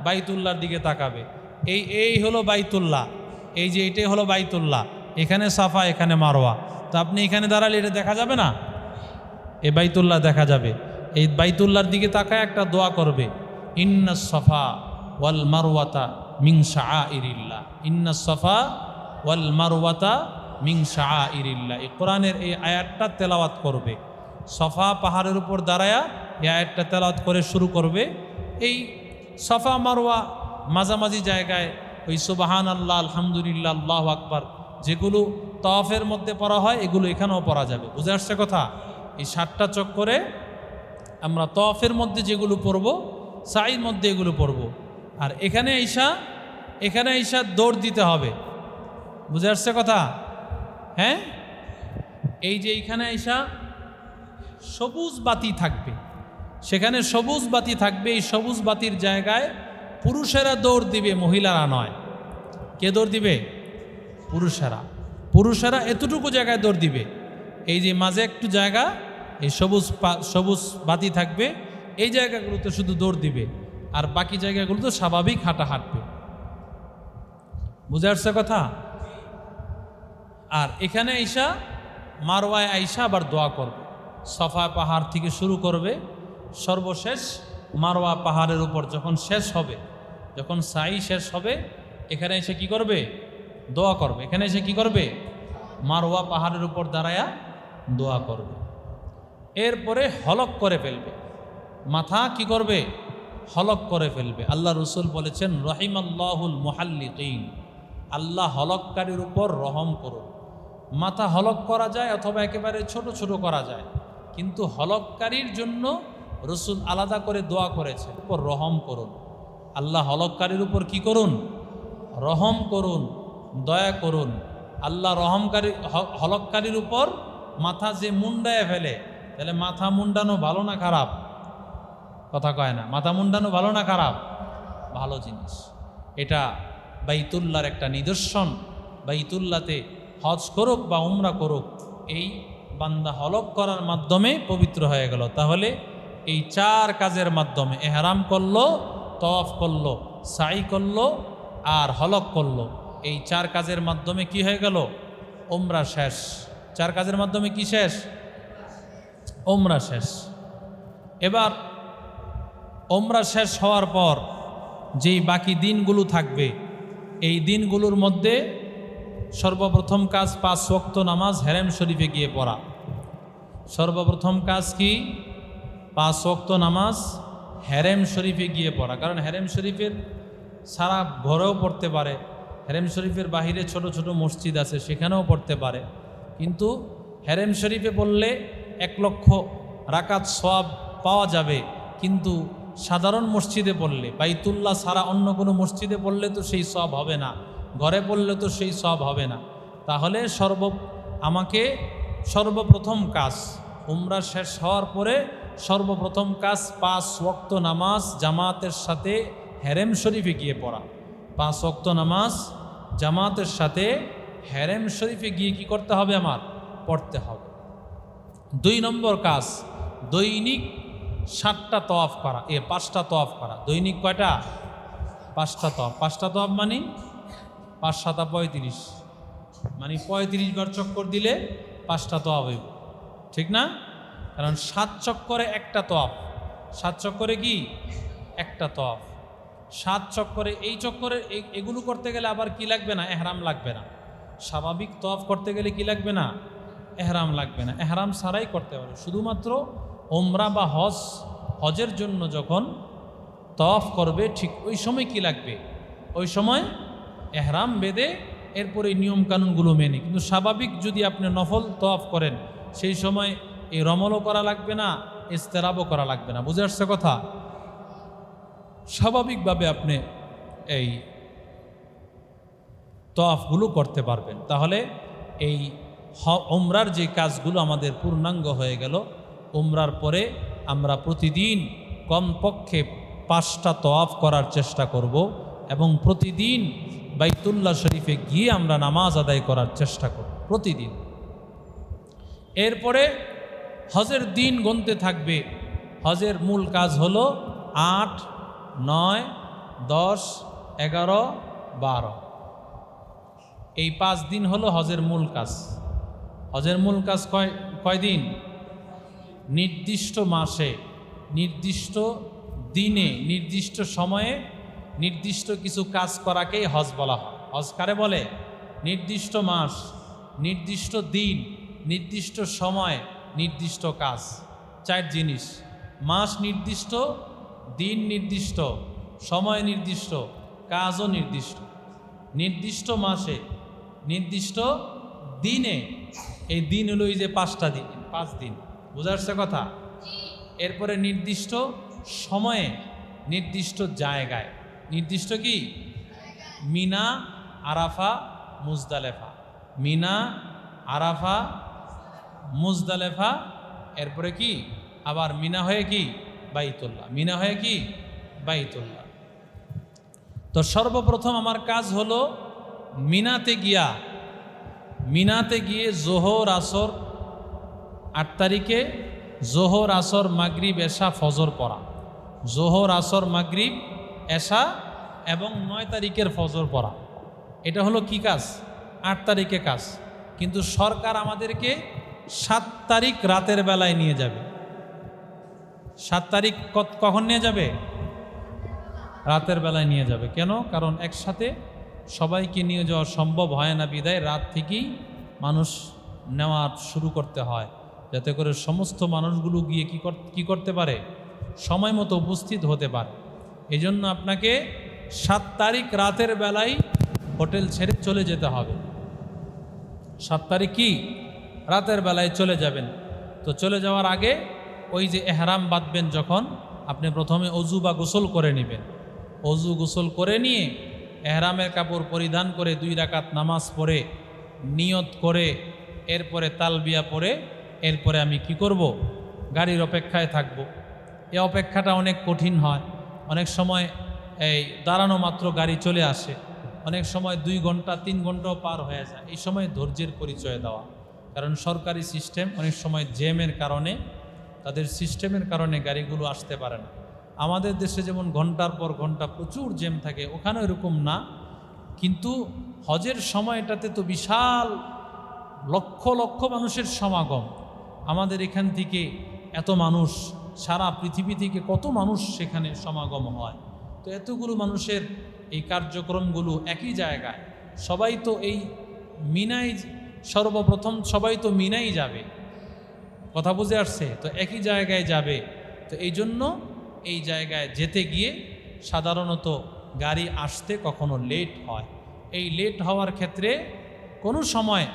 বাইতুল্লাহর দিকে তাকাবে। এই হলো বাইতুল্লাহ, এই যে এটাই হলো বাইতুল্লাহ। এখানে সাফা, এখানে মারওয়া। তো আপনি এখানে দাঁড়ালে এটা দেখা যাবে না? এই বাইতুল্লাহ দেখা যাবে। এই বাইতুল্লাহর দিকে তাকায় একটা দোয়া করবে, ইন্নাস সাফা ওয়াল মারওয়াতা মিন শাআইরিল্লাহ, ইন্নাস সাফা ওয়াল মারওয়াতা মিন শাআইরিল্লাহ। এই কোরআনের এই আয়াতটা তেলাওয়াত করবে। সফা পাহাড়ের উপর দাঁড়ায়া এই আয়াতটা তেলাওয়াত করে শুরু করবে। এই সফা মারওয়া মাঝামাঝি জায়গায় ওই সুবহানাল্লাহ, আলহামদুলিল্লাহ, আল্লাহু আকবার যেগুলো তাওয়াফের মধ্যে পড়া হয়, এগুলো এখানেও পড়া যাবে। বুঝে আসছে কথা? এই 7টা চক্করে আমরা তাওয়াফের মধ্যে যেগুলো পড়ব, সাইর মধ্যে এগুলো পড়ব। আর এখানে ঈশা দৌড় দিতে হবে। বুঝে আসছে কথা? হ্যাঁ, এই যে এইখানে ঈশা সবুজ বাতি থাকবে, সেখানে সবুজ বাতি থাকবে। এই সবুজ বাতির জায়গায় পুরুষেরা দৌড় দিবে, মহিলারা নয়। কে দৌড় দিবে? পুরুষেরা এতটুকু জায়গায় দৌড় দিবে। এই যে মাঝে একটু জায়গা, এই সবুজ বাতি থাকবে, এই জায়গাগুলোতে শুধু দৌড় দিবে, আর বাকি জায়গাগুলো তো স্বাভাবিক হাঁটবে। বুঝে আসছে কথা? আর এখানে আইসা মারওয়ায় আইসা আবার দোয়া করবে। সফা পাহাড় থেকে শুরু করবে, সর্বশেষ মারওয়া পাহাড়ের উপর যখন শেষ হবে, যখন সাই শেষ হবে, এখানে এসে কি করবে? দোয়া করবে। এখানে এসে কি করবে? মারওয়া পাহাড়ের উপর দাঁড়ায়া দোয়া করবে। এরপরে হলক করে ফেলবে, মাথা কি করবে? হলক করে ফেলবে। আল্লাহ রসুল বলেছেন, রহিমাল্লাহুল মুহাল্লিকিন, আল্লাহ হলককারীর উপর রহম করুন। মাথা হলক করা যায় অথবা একেবারে ছোট ছোট করা যায়, কিন্তু হলককারীর জন্য রসুল আলাদা করে দোয়া করেছে, উপর রহম করুন। আল্লাহ হলককারীর উপর কি করুন? রহম করুন, দয়া করুন। আল্লাহ হলককারীর উপর মাথা যে মুন্ডায় ফেলে, তাহলে মাথা মুন্ডানো ভালো না খারাপ? কথা কয় না। মাথা মুন্ডানো ভালো না খারাপ? ভালো জিনিস। এটা বাইতুল্লাহর একটা নিদর্শন। বাইতুল্লাতে হজ করুক বা উমরা করুক, এই বান্দা হলক করার মাধ্যমে পবিত্র হয়ে গেল। তাহলে এই 4 কাজের মাধ্যমে, এহরাম করলো, তওয়াফ করলো, সাই করলো আর হলক করলো। এই 4 কাজের মাধ্যমে কি হয়ে গেল? উমরা শেষ। 4 কাজের মাধ্যমে কি শেষ? উমরা শেষ। এবার উমরা শেষ হওয়ার পর যেই বাকি দিনগুলো থাকবে, এই দিনগুলোর মধ্যে সর্বপ্রথম কাজ 5 ওয়াক্ত নামাজ হেরেম শরীফে গিয়ে পড়া। সর্বপ্রথম কাজ কি? 5 ওয়াক্ত নামাজ হেরেম শরীফে গিয়ে পড়া। কারণ হেরেম শরীফের সারা ঘরেও পড়তে পারে, হেরেম শরীফের বাহিরে ছোট ছোট মসজিদ আছে, সেখানেও পড়তে পারে। কিন্তু হেরেম শরীফে পড়লে 1 লক্ষ রাকাত সওয়াব পাওয়া যাবে, কিন্তু সাধারণ মসজিদে পড়লে, বাইতুল্লাহ ছাড়া অন্য কোনো মসজিদে পড়লে তো সেই সওয়াব হবে না, ঘরে পড়লে তো সেই সওয়াব হবে না। তাহলে আমাকে সর্বপ্রথম কাজ, উমরা শেষ হওয়ার পরে সর্বপ্রথম কাজ 5 ওয়াক্ত নামাজ জামাতের সাথে হেরেম শরীফে গিয়ে পড়া। 5 ওয়াক্ত নামাজ জামাতের সাথে হেরেম শরীফে গিয়ে কি করতে হবে? আমার পড়তে হবে। 2 নম্বর কাজ, দৈনিক 7টা তওয়াফ করা, 5টা তওয়াফ করা। দৈনিক কয়টা? 5টা তওয়াফ। 5টা তওয়াফ মানে 5 × 7 = 35, মানে 35 বার চক্কর দিলে 5টা তওয়াফ হইব, ঠিক না? কারণ 7 চক্করে একটা তওয়াফ। 7 চক্করে কি? একটা তওয়াফ। 7 চক্করে, এই চক্করে এগুলো করতে গেলে আবার কি লাগবে না? এহরাম লাগবে না। স্বাভাবিক তওয়াফ করতে গেলে কি লাগবে না? এহরাম লাগবে না। এহরাম ছাড়াই করতে পারে। শুধুমাত্র উমরা বা হজের জন্য যখন তওয়াফ করবে, ঠিক ওই সময় কি লাগবে? ওই সময় এহরাম বেঁধে এরপরে নিয়মকানুনগুলো মেনে। কিন্তু স্বাভাবিক যদি আপনি নফল তওয়াফ করেন, সেই সময় এই রমলও করা লাগবে না, ইস্তেরাবও করা লাগবে না। বুঝে আসছে কথা? স্বাভাবিকভাবে আপনি এই তওয়াফগুলো করতে পারবেন। তাহলে এই উমরার যে কাজগুলো আমাদের পূর্ণাঙ্গ হয়ে গেল। উমরার পরে আমরা প্রতিদিন কমপক্ষে 5টা তওয়াফ করার চেষ্টা করব এবং প্রতিদিন বাইতুল্লাহ শরীফে গিয়ে আমরা নামাজ আদায় করার চেষ্টা করব প্রতিদিন। এরপরে হজের দিন গুনতে থাকবে। হজের মূল কাজ হলো 8, 9, 10, 11, 12। এই 5 দিন হলো হজের মূল কাজ। হজের মূল কাজ কয়দিন? নির্দিষ্ট মাসে, নির্দিষ্ট দিনে, নির্দিষ্ট সময়ে নির্দিষ্ট কিছু কাজ করাকেই হজ বলা হয়। হজ কারে বলে? নির্দিষ্ট মাস, নির্দিষ্ট দিন, নির্দিষ্ট সময়, নির্দিষ্ট কাজ। 4 জিনিস: মাস নির্দিষ্ট, দিন নির্দিষ্ট, সময় নির্দিষ্ট, কাজও নির্দিষ্ট। নির্দিষ্ট মাসে, নির্দিষ্ট দিনে, এই দিন হলো এই যে 5টা দিন, 5 দিন। বুঝা যাচ্ছে কথা? এরপরে নির্দিষ্ট সময়ে, নির্দিষ্ট জায়গায়। নির্দিষ্ট কি? মিনা, আরাফা, মুজদালেফা। মিনা, আরাফা, মুজদালেফা। এরপরে কি? আবার মিনা হয়ে কি? বাইতুল্লাহ। মিনা হয়ে কি? বাইতুল্লাহ। তো সর্বপ্রথম আমার কাজ হলো মিনাতে গিয়ে জোহর আসর, 8 তারিখে জোহর আসর মাগরিব এশা ফজর পড়া। জোহর আসর মাগরিব এশা এবং 9 তারিখের ফজর পড়া। এটা হলো কি কাজ? 8 তারিখে কাজ। কিন্তু সরকার আমাদেরকে 7 তারিখ রাতের বেলায় নিয়ে যাবে। 7 তারিখ কখন নিয়ে যাবে? রাতের বেলায় নিয়ে যাবে। কেন? কারণ একসাথে সবাইকে নিয়ে যাওয়া সম্ভব হয় না, বিদায় রাত থেকেই মানুষ নেওয়া শুরু করতে হয়, যাতে করে সমস্ত মানুষগুলো গিয়ে কি করতে পারে? সময় মতো উপস্থিত হতে পারে। এই জন্য আপনাকে 7 তারিখ রাতের বেলায় হোটেল ছেড়ে চলে যেতে হবে। 7 তারিখ কি? রাতের বেলায় চলে যাবেন। তো চলে যাওয়ার আগে ওই যে এহরাম বাঁধবেন, যখন আপনি প্রথমে অজু বা গোসল করে নেবেন। অজু গোসল করে নিয়ে এহরামের কাপড় পরিধান করে 2 রাকাত নামাজ পড়ে নিয়ত করে এরপরে তালবিয়া পড়ে এরপরে আমি কি করব? গাড়ির অপেক্ষায় থাকব। এই অপেক্ষাটা অনেক কঠিন হয়। অনেক সময় এই দাঁড়ানো মাত্র গাড়ি চলে আসে, অনেক সময় 2 ঘন্টা 3 ঘন্টাও পার হয়ে যায়। এই সময় ধৈর্যের পরিচয় দেওয়া, কারণ সরকারি সিস্টেম অনেক সময় জ্যামের কারণে, তাদের সিস্টেমের কারণে গাড়িগুলো আসতে পারে না। আমাদের দেশে যেমন ঘন্টার পর ঘন্টা প্রচুর জ্যাম থাকে, ওখানেও এরকম না, কিন্তু হজের সময়টাতে তো বিশাল লক্ষ লক্ষ মানুষের সমাগম। আমাদের এখান থেকে এত মানুষ, সারা পৃথিবী থেকে কত মানুষ সেখানে সমাগম হয়। তো এতগুলো মানুষের এই কার্যক্রমগুলো একই জায়গায়, সবাই তো এই মিনাই, সর্বপ্রথম সবাই তো মিনাই যাবে, কথা বুঝে আসছে? তো একই জায়গায় যাবে, তো এই জন্য এই জায়গায় যেতে গিয়ে সাধারণত গাড়ি আসতে কখনো লেট হয়। এই লেট হওয়ার ক্ষেত্রে কোনো সময়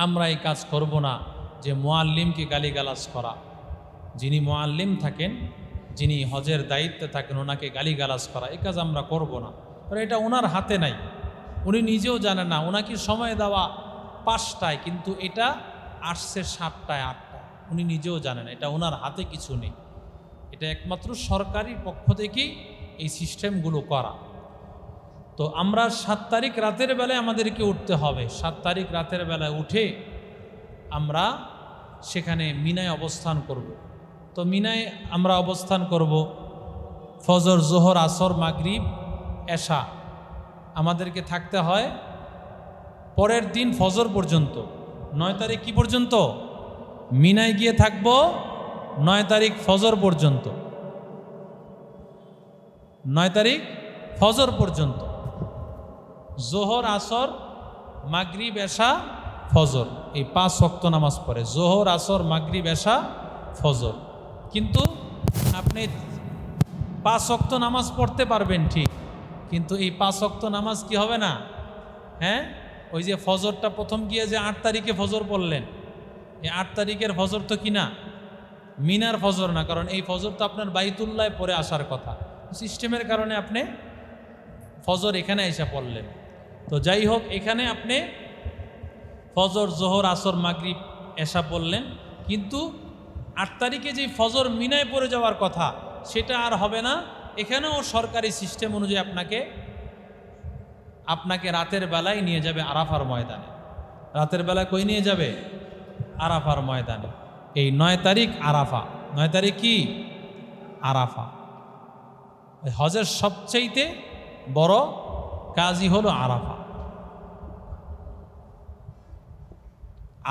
আমরা এই কাজ করব না যে মুআল্লিমকে গালিগালাজ করা। যিনি মুআল্লিম থাকেন, যিনি হজের দায়িত্বে থাকেন, ওনাকে গালিগালাজ করা, এই কাজ আমরা করব না। কারণ এটা ওনার হাতে নাই, উনি নিজেও জানেন না। ওনাকে সময় দেওয়া 5টায়, কিন্তু এটা আসছে 7টায় 8টায়, উনি নিজেও জানেন এটা ওনার হাতে কিছু নেই। এটা একমাত্র সরকারি পক্ষ থেকেই এই সিস্টেমগুলো করা। তো আমরা 7 তারিখ রাতের বেলায় আমাদেরকে উঠতে হবে। 7 তারিখ রাতের বেলায় উঠে আমরা সেখানে মিনায় অবস্থান করব। তো মিনায় আমরা অবস্থান করব ফজর, জোহর, আসর, মাগরিব, এশা আমাদেরকে থাকতে হয় পরের দিন ফজর পর্যন্ত। 9 তারিখ কি পর্যন্ত? মিনায় গিয়ে থাকব 9 তারিখ ফজর পর্যন্ত। 9 তারিখ ফজর পর্যন্ত, জোহর, আসর, মাগরিব, এশা, ফজর, এই 5 ওয়াক্ত নামাজ পড়ে। জোহর, আসর, মাগরিব, এশা, ফজর। কিন্তু আপনি 5 ওয়াক্ত নামাজ পড়তে পারবেন ঠিক, কিন্তু এই 5 ওয়াক্ত নামাজ কি হবে না? হ্যাঁ, ওই যে ফজরটা প্রথম গিয়ে যে 8 তারিখে ফজর পড়লেন, এই 8 তারিখের ফজর তো কি না মিনার ফজর না, কারণ এই ফজর তো আপনার বাইতুল্লাহ পরে আসার কথা। সিস্টেমের কারণে আপনি ফজর এখানে এসে পড়লেন। তো যাই হোক, এখানে আপনি ফজর, জোহর, আসর, মাগরিব, এশা পড়লেন, কিন্তু 8 তারিখে যে ফজর মিনায় পড়ে যাওয়ার কথা সেটা আর হবে না। এখানেও সরকারি সিস্টেম অনুযায়ী আপনাকে রাতের বেলায় নিয়ে যাবে আরাফার ময়দানে। রাতের বেলায় কই নিয়ে যাবে? আরাফার ময়দানে। এই 9 তারিখ আরাফা। 9 তারিখ কি? আরাফা। হজের সবচেয়ে বড় কাজই হলো আরাফা।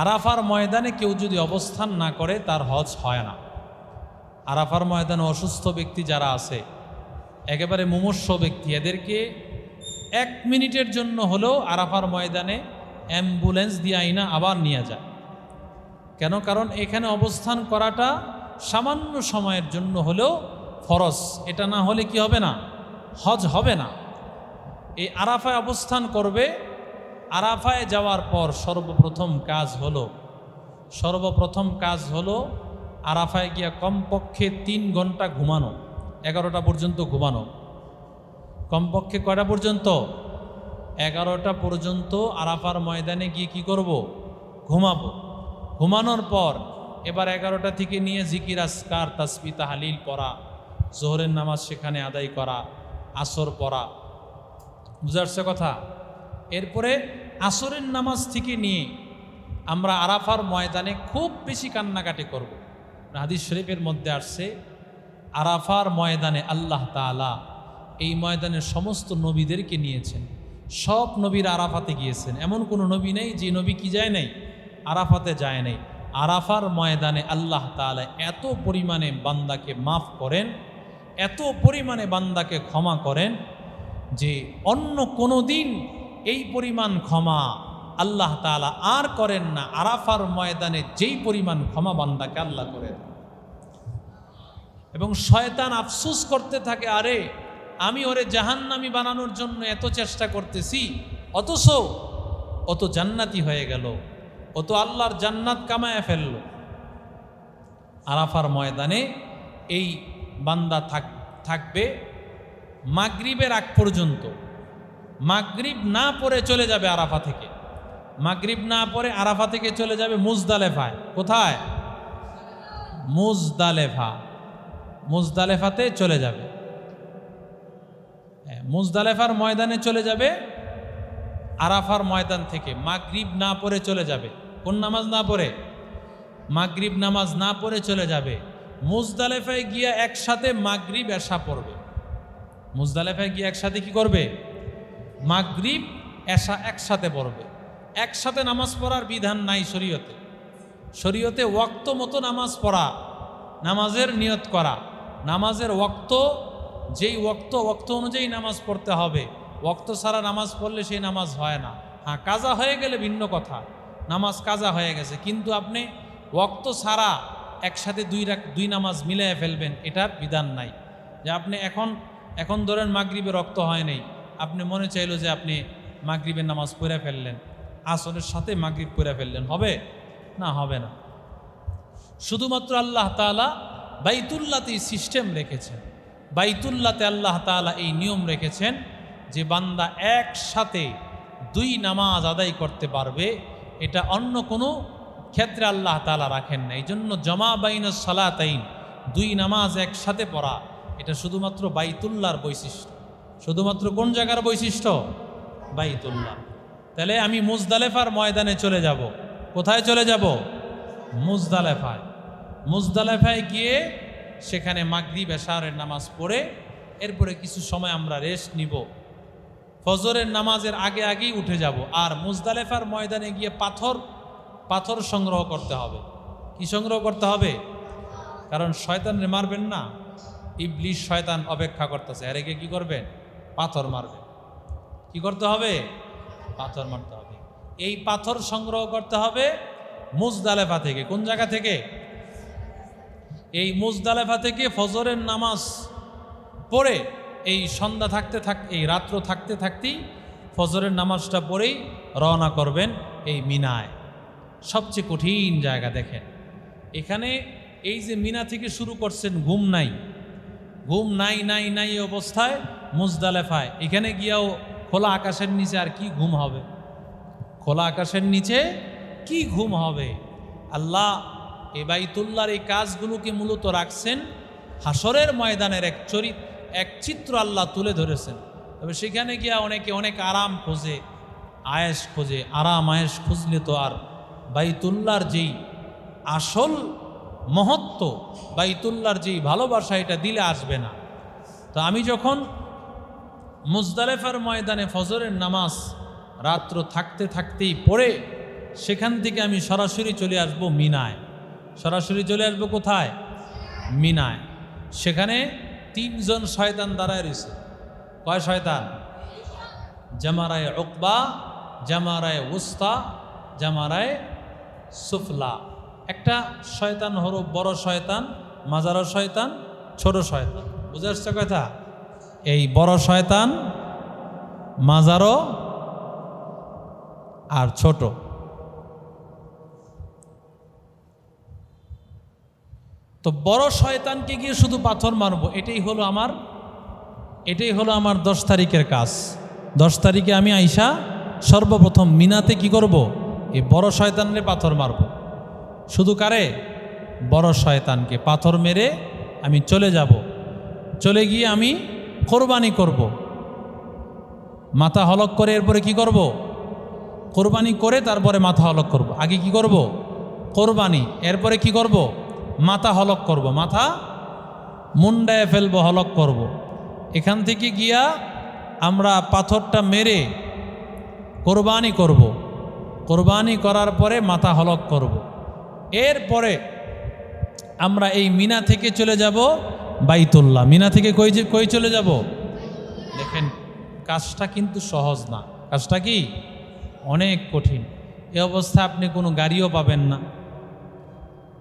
আরাফার ময়দানে কেউ যদি অবস্থান না করে তার হজ হয় না। আরাফার ময়দানে অসুস্থ ব্যক্তি যারা আছে, একেবারে মুমূর্ষু ব্যক্তি, এদেরকে 1 মিনিটের জন্য হলেও আরাফার ময়দানে অ্যাম্বুলেন্স দিয়ে আইনা আবার নিয়ে যায়। কেন? কারণ এখানে অবস্থান করাটা সামান্য সময়ের জন্য হলেও ফরজ। এটা না হলে কি হবে না? হজ হবে না। এই আরাফায় অবস্থান করবে। আরাফায় যাওয়ার পর সর্বপ্রথম কাজ হলো আরাফায় গিয়া কমপক্ষে 3 ঘন্টা ঘুমানো, 11টা পর্যন্ত ঘুমানো। কমপক্ষে কয়টা পর্যন্ত? 11টা পর্যন্ত আরাফার ময়দানে গিয়ে কি করব? ঘুমাবো। ঘুমানোর পর এবার 11টা থেকে নিয়ে জিকির, আসকার, তাসবিহ, তাহলিল পড়া, জোহরের নামাজ সেখানে আদায় করা, আসর পড়া। বুঝাচ্ছে কথা? এরপরে আসরের নামাজ থেকে নিয়ে আমরা আরাফার ময়দানে খুব বেশি কান্নাকাটি করব। হাদিস শরীফের মধ্যে আসছে, আরাফার ময়দানে আল্লাহ তাআলা এই ময়দানের সমস্ত নবীদেরকে নিয়েছেন। সব নবীরা আরাফাতে গিয়েছেন, এমন কোনো নবী নেই যে নবী কি যায় নাই? আরাফাতে যায় নাই। আরাফার ময়দানে আল্লাহ তাআলা এত পরিমাণে বান্দাকে মাফ করেন, এত পরিমাণে বান্দাকে ক্ষমা করেন যে অন্য কোনো দিন এই পরিমাণ ক্ষমা আল্লাহ তাআলা আর করেন না। আরাফার ময়দানে যেই পরিমাণ ক্ষমা বান্দাকে আল্লাহ করেন, এবং শয়তান আফসোস করতে থাকে, আরে আমি ওরে জাহান্নামী বানানোর জন্য এত চেষ্টা করতেছি, অথচ অত জান্নাতি হয়ে গেল, অত আল্লাহর জান্নাত কামায় ফেলল। আরাফার ময়দানে এই বান্দা থাকবে মাগরিবের আগ পর্যন্ত। মাগরিব না পড়ে চলে যাবে আরাফা থেকে। মাগরিব না পড়ে আরাফা থেকে চলে যাবে মুজদালেফায়। কোথায়? মুজদালেফাতে চলে যাবে। মুজদালেফার ময়দানে চলে যাবে। আরাফার ময়দান থেকে মাগরিব না পড়ে চলে যাবে। কোন নামাজ না পড়ে? মাগরিব নামাজ না পড়ে চলে যাবে মুজদালেফায় গিয়া একসাথে মাগরিব এশা পড়বে। মুজদালেফায় গিয়ে একসাথে কি করবে? মাগরিব এশা একসাথে পড়বে। একসাথে নামাজ পড়ার বিধান নাই শরীয়তে। শরীয়তে ওয়াক্ত মতো নামাজ পড়া, নামাজের নিয়ত করা, নামাজের ওয়াক্ত, যেই ওয়াক্ত অনুযায়ী নামাজ পড়তে হবে। ওয়াক্ত ছাড়া নামাজ পড়লে সেই নামাজ হয় না। হ্যাঁ, কাজা হয়ে গেলে ভিন্ন কথা, নামাজ কাজা হয়ে গেছে, কিন্তু আপনি ওয়াক্ত ছাড়া একসাথে দুই নামাজ মিলিয়ে ফেলবেন, এটার বিধান নাই। যে আপনি এখন ধরেন মাগরিবের রক্ত হয় নাই, আপনি মনে চাইলো যে আপনি মাগরিবের নামাজ পড়ে ফেললেন, আসরের সাথে মাগরিব পড়ে ফেললেন, হবে না? হবে না। শুধুমাত্র আল্লাহ তাআলা বাইতুল্লাতেই সিস্টেম রেখেছেন। বাইতুল্লাতে আল্লাহ তাআলা এই নিয়ম রেখেছেন যে বান্দা একসাথে দুই নামাজ আদায় করতে পারবে। এটা অন্য কোনো ক্ষেত্রে আল্লাহ তাআলা রাখেন না। এই জন্য জমা বাইনাস সালাতাইন, দুই নামাজ একসাথে পড়া, এটা শুধুমাত্র বাইতুল্লাহর বৈশিষ্ট্য। শুধুমাত্র কোন জায়গার বৈশিষ্ট্য? বাইতুল্লাহ। তাহলে আমি মুজদালেফার ময়দানে চলে যাব। কোথায় চলে যাব? মুজদালেফায়। মুজদালেফায় গিয়ে সেখানে মাগরিব এশারের নামাজ পড়ে এরপরে কিছু সময় আমরা রেস্ট নিব। ফজরের নামাজের আগেই উঠে যাব। আর মুজদালেফার ময়দানে গিয়ে পাথর সংগ্রহ করতে হবে। কি সংগ্রহ করতে হবে? কারণ শয়তানরে মারবেন না, ইবলিশ শয়তান অপেক্ষা করতেছে। আর একে কি করবেন? পাথর মারবেন। কি করতে হবে? পাথর মারতে হবে। এই পাথর সংগ্রহ করতে হবে মুজদালেফা থেকে। কোন জায়গা থেকে? এই মুজদালেফা থেকে ফজরের নামাজ পড়ে এই সন্ধ্যা এই রাত্র থাকতেই ফজরের নামাজটা পড়েই রওনা করবেন এই মিনায়। সবচেয়ে কঠিন জায়গা দেখেন। এখানে এই যে মিনা থেকে শুরু করছেন, ঘুম নাই অবস্থায় মুজদালেফায়, এখানে গিয়াও খোলা আকাশের নিচে আর কি ঘুম হবে? খোলা আকাশের নিচে কি ঘুম হবে? আল্লাহ এই বাইতুল্লাহর এই কাজগুলোকে মূলত রাখছেন হাসরের ময়দানের এক চিত্র আল্লাহ তুলে ধরেছেন। তবে সেখানে গিয়া অনেকে অনেক আরাম খোঁজে, আয়েশ খোঁজে। আরাম আয়েশ খুঁজলে তো আর বাইতুল্লাহর যেই আসল মহত্ব, বাইতুল্লাহর যেই ভালোবাসা, এটা দিলে আসবে না। তো আমি যখন মুজদালেফার ময়দানে ফজরের নামাজ রাত্র থাকতেই পড়ে সেখান থেকে আমি সরাসরি চলে আসব মিনায়। সরাসরি চলে আসব কোথায়? মিনায়। সেখানে তিনজন শয়তান দাঁড়ায় রয়েছে। কয় শয়তান? জামারায়ে উকবা, জামারায়ে উস্তা, জামারায়ে সুফলা। একটা শয়তান হলো বড় শয়তান, মাজারো শয়তান, ছোট শয়তান। বুঝে আসছে কথা? এই বড় শয়তান, মাজারো আর ছোট। তো বড় শয়তানকে গিয়ে শুধু পাথর মারবো, এটাই হলো আমার 10 তারিখের কাজ। 10 তারিখে আমি আইসা সর্বপ্রথম মিনাতে কি করব? এই বড় শয়তানরে পাথর মারব। শুধু কারে? বড় শয়তানকে পাথর মেরে আমি চলে যাব। চলে গিয়ে আমি কোরবানি করব। মাথা হলক করে এরপরে কি করব? কোরবানি করে তারপরে মাথা হলক করব। আগে কি করব? কোরবানি, এরপরে কি করব? মাথা হলক করব। মাথা মুন্ডায় ফেলবো, হলক করব। এখান থেকে গিয়া আমরা পাথরটা মেরে কোরবানি করব। কোরবানি করার পরে মাথা হলক করব। এরপরে আমরা এই মিনা থেকে চলে যাব বাইতুল্লাহ। মিনা থেকে কই চলে যাব? দেখেন, কাজটা কিন্তু সহজ না। কাজটা কি? অনেক কঠিন। এই অবস্থায় আপনি কোনো গাড়িও পাবেন না।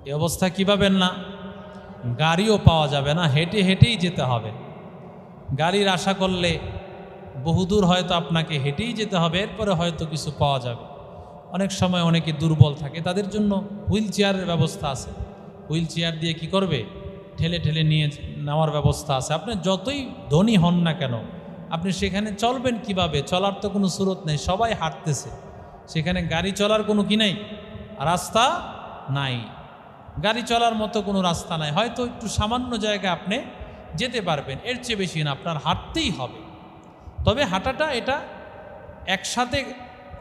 এই অবস্থা কি পাবেন না? গাড়িও পাওয়া যাবে না, হেঁটেই যেতে হবে। গাড়ির আশা করলে বহুদূর হয়তো আপনাকে হেঁটেই যেতে হবে, এরপরে হয়তো কিছু পাওয়া যাবে। অনেক সময় অনেকে দুর্বল থাকে, তাদের জন্য হুইল চেয়ারের ব্যবস্থা আছে। হুইল চেয়ার দিয়ে কি করবে? ঠেলে নিয়ে নেওয়ার ব্যবস্থা আছে। আপনি যতই ধনী হন না কেন, আপনি সেখানে চলবেন কিভাবে? চলার তো কোনো সুরত নেই, সবাই হাঁটতেছে। সেখানে গাড়ি চলার কোনো কি নেই, রাস্তা নাই। গাড়ি চলার মতো কোনো রাস্তা নাই। হয়তো একটু সামান্য জায়গা আপনি যেতে পারবেন, এর চেয়ে বেশি না, আপনার হাঁটতেই হবে। তবে হাঁটাটা এটা একসাথে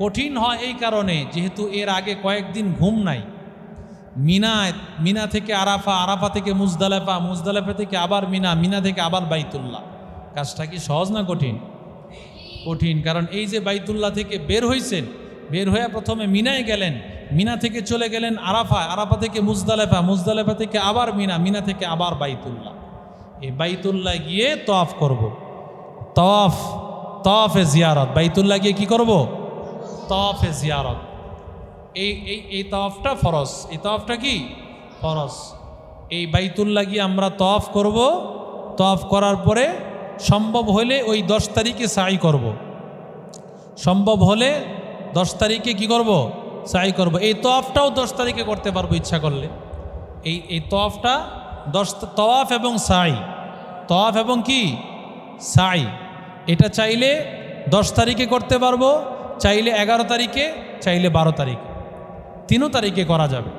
কঠিন হয় এই কারণে, যেহেতু এর আগে কয়েকদিন ঘুম নাই। মিনা থেকে আরাফা, আরাফা থেকে মুজদালেফা, মুজদালেফা থেকে আবার মিনা, মিনা থেকে আবার বাইতুল্লাহ। কাজটা কি সহজ না কঠিন? কঠিন। কারণ এই যে বাইতুল্লাহ থেকে বের হয়েছেন, বের হয়ে প্রথমে মিনায় গেলেন, মিনা থেকে চলে গেলেন আরাফা, আরাফা থেকে মুজদালেফা, মুজদালেফা থেকে আবার মিনা, মিনা থেকে আবার বাইতুল্লাহ। এই বাইতুল্লাহ গিয়ে তওয়াফ করব। তওয়াফে জিয়ারত। বাইতুল্লাহ গিয়ে কি করব? তওয়াফে জিয়ারত। এই তওয়াফটা ফরজ। এই তওয়াফটা কি ফরজ? এই বাইতুল্লাহ গিয়ে আমরা তওয়াফ করব। তওয়াফ করার পরে সম্ভব হলে ওই 10 তারিখে সাই করব। সম্ভব হলে 10 তারিখে কি করব? সাই করব। এই তওয়াফটাও 10 তারিখে করতে পারবো ইচ্ছা করলে। এই তওয়াফটা 10 তওয়াফ এবং সাই, তওয়াফ এবং কি সাই, এটা চাইলে 10 তারিখে করতে পারবো, চাইলে 11 তারিখে, চাইলে 12 তারিখে, 3 তারিখে করা যাবে।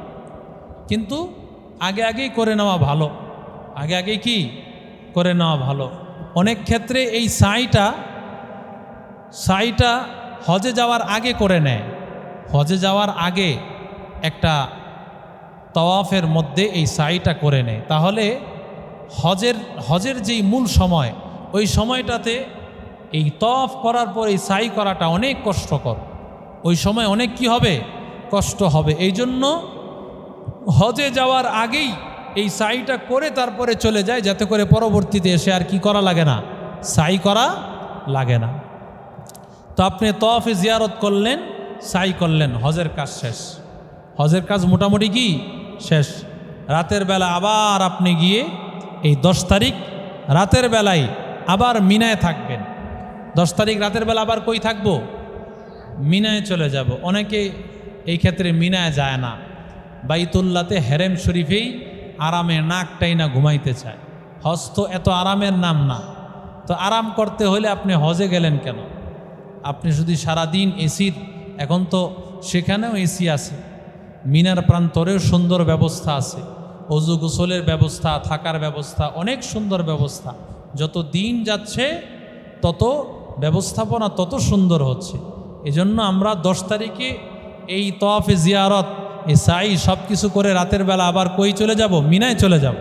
কিন্তু আগে আগেই করে নেওয়া ভালো। আগে আগেই কি করে নেওয়া ভালো। অনেক ক্ষেত্রে এই সাইটা হজে যাওয়ার আগে করে নেয়। হজে যাওয়ার আগে একটা তওয়াফের মধ্যে এই সাইটা করে নেয়। তাহলে হজের যেই মূল সময়, ওই সময়টাতে এই তওয়াফ করার পর এই সাই করাটা অনেক কষ্টকর। ওই সময় অনেক কি হবে? কষ্ট হবে। এই জন্য হজে যাওয়ার আগেই এই সাইটা করে তারপরে চলে যায়, যাতে করে পরবর্তীতে এসে আর কি করা লাগে না, সাই করা লাগে না। তো আপনি তওয়াফে জিয়ারত করলেন, সাই করলেন, হজের কাজ শেষ। হজের কাজ মোটামুটি কি শেষ। রাতের বেলা আবার আপনি গিয়ে এই 10 তারিখ রাতের বেলায় আবার মিনায় থাকবেন। 10 তারিখ রাতের বেলা আবার কই থাকবো? মিনায় চলে যাব। অনেকে এই ক্ষেত্রে মিনায় যায় না, বাইতুল্লাতে হেরেম শরীফেই আরামে নাকটাই না ঘুমাইতে চায়। হজ তো এত আরামের নাম না। তো আরাম করতে হলে আপনি হজে গেলেন কেন? আপনি যদি সারাদিন এসির, এখন তো সেখানেও এসি আছে, মিনার প্রান্তরেও সুন্দর ব্যবস্থা আছে, অজু গোসলের ব্যবস্থা, থাকার ব্যবস্থা, অনেক সুন্দর ব্যবস্থা। যত দিন যাচ্ছে তত ব্যবস্থাপনা তত সুন্দর হচ্ছে। এজন্য আমরা 10 তারিখে এই তওয়াফে জিয়ারত, এই সাই সব কিছু করে রাতের বেলা আবার কই চলে যাব? মিনায় চলে যাব।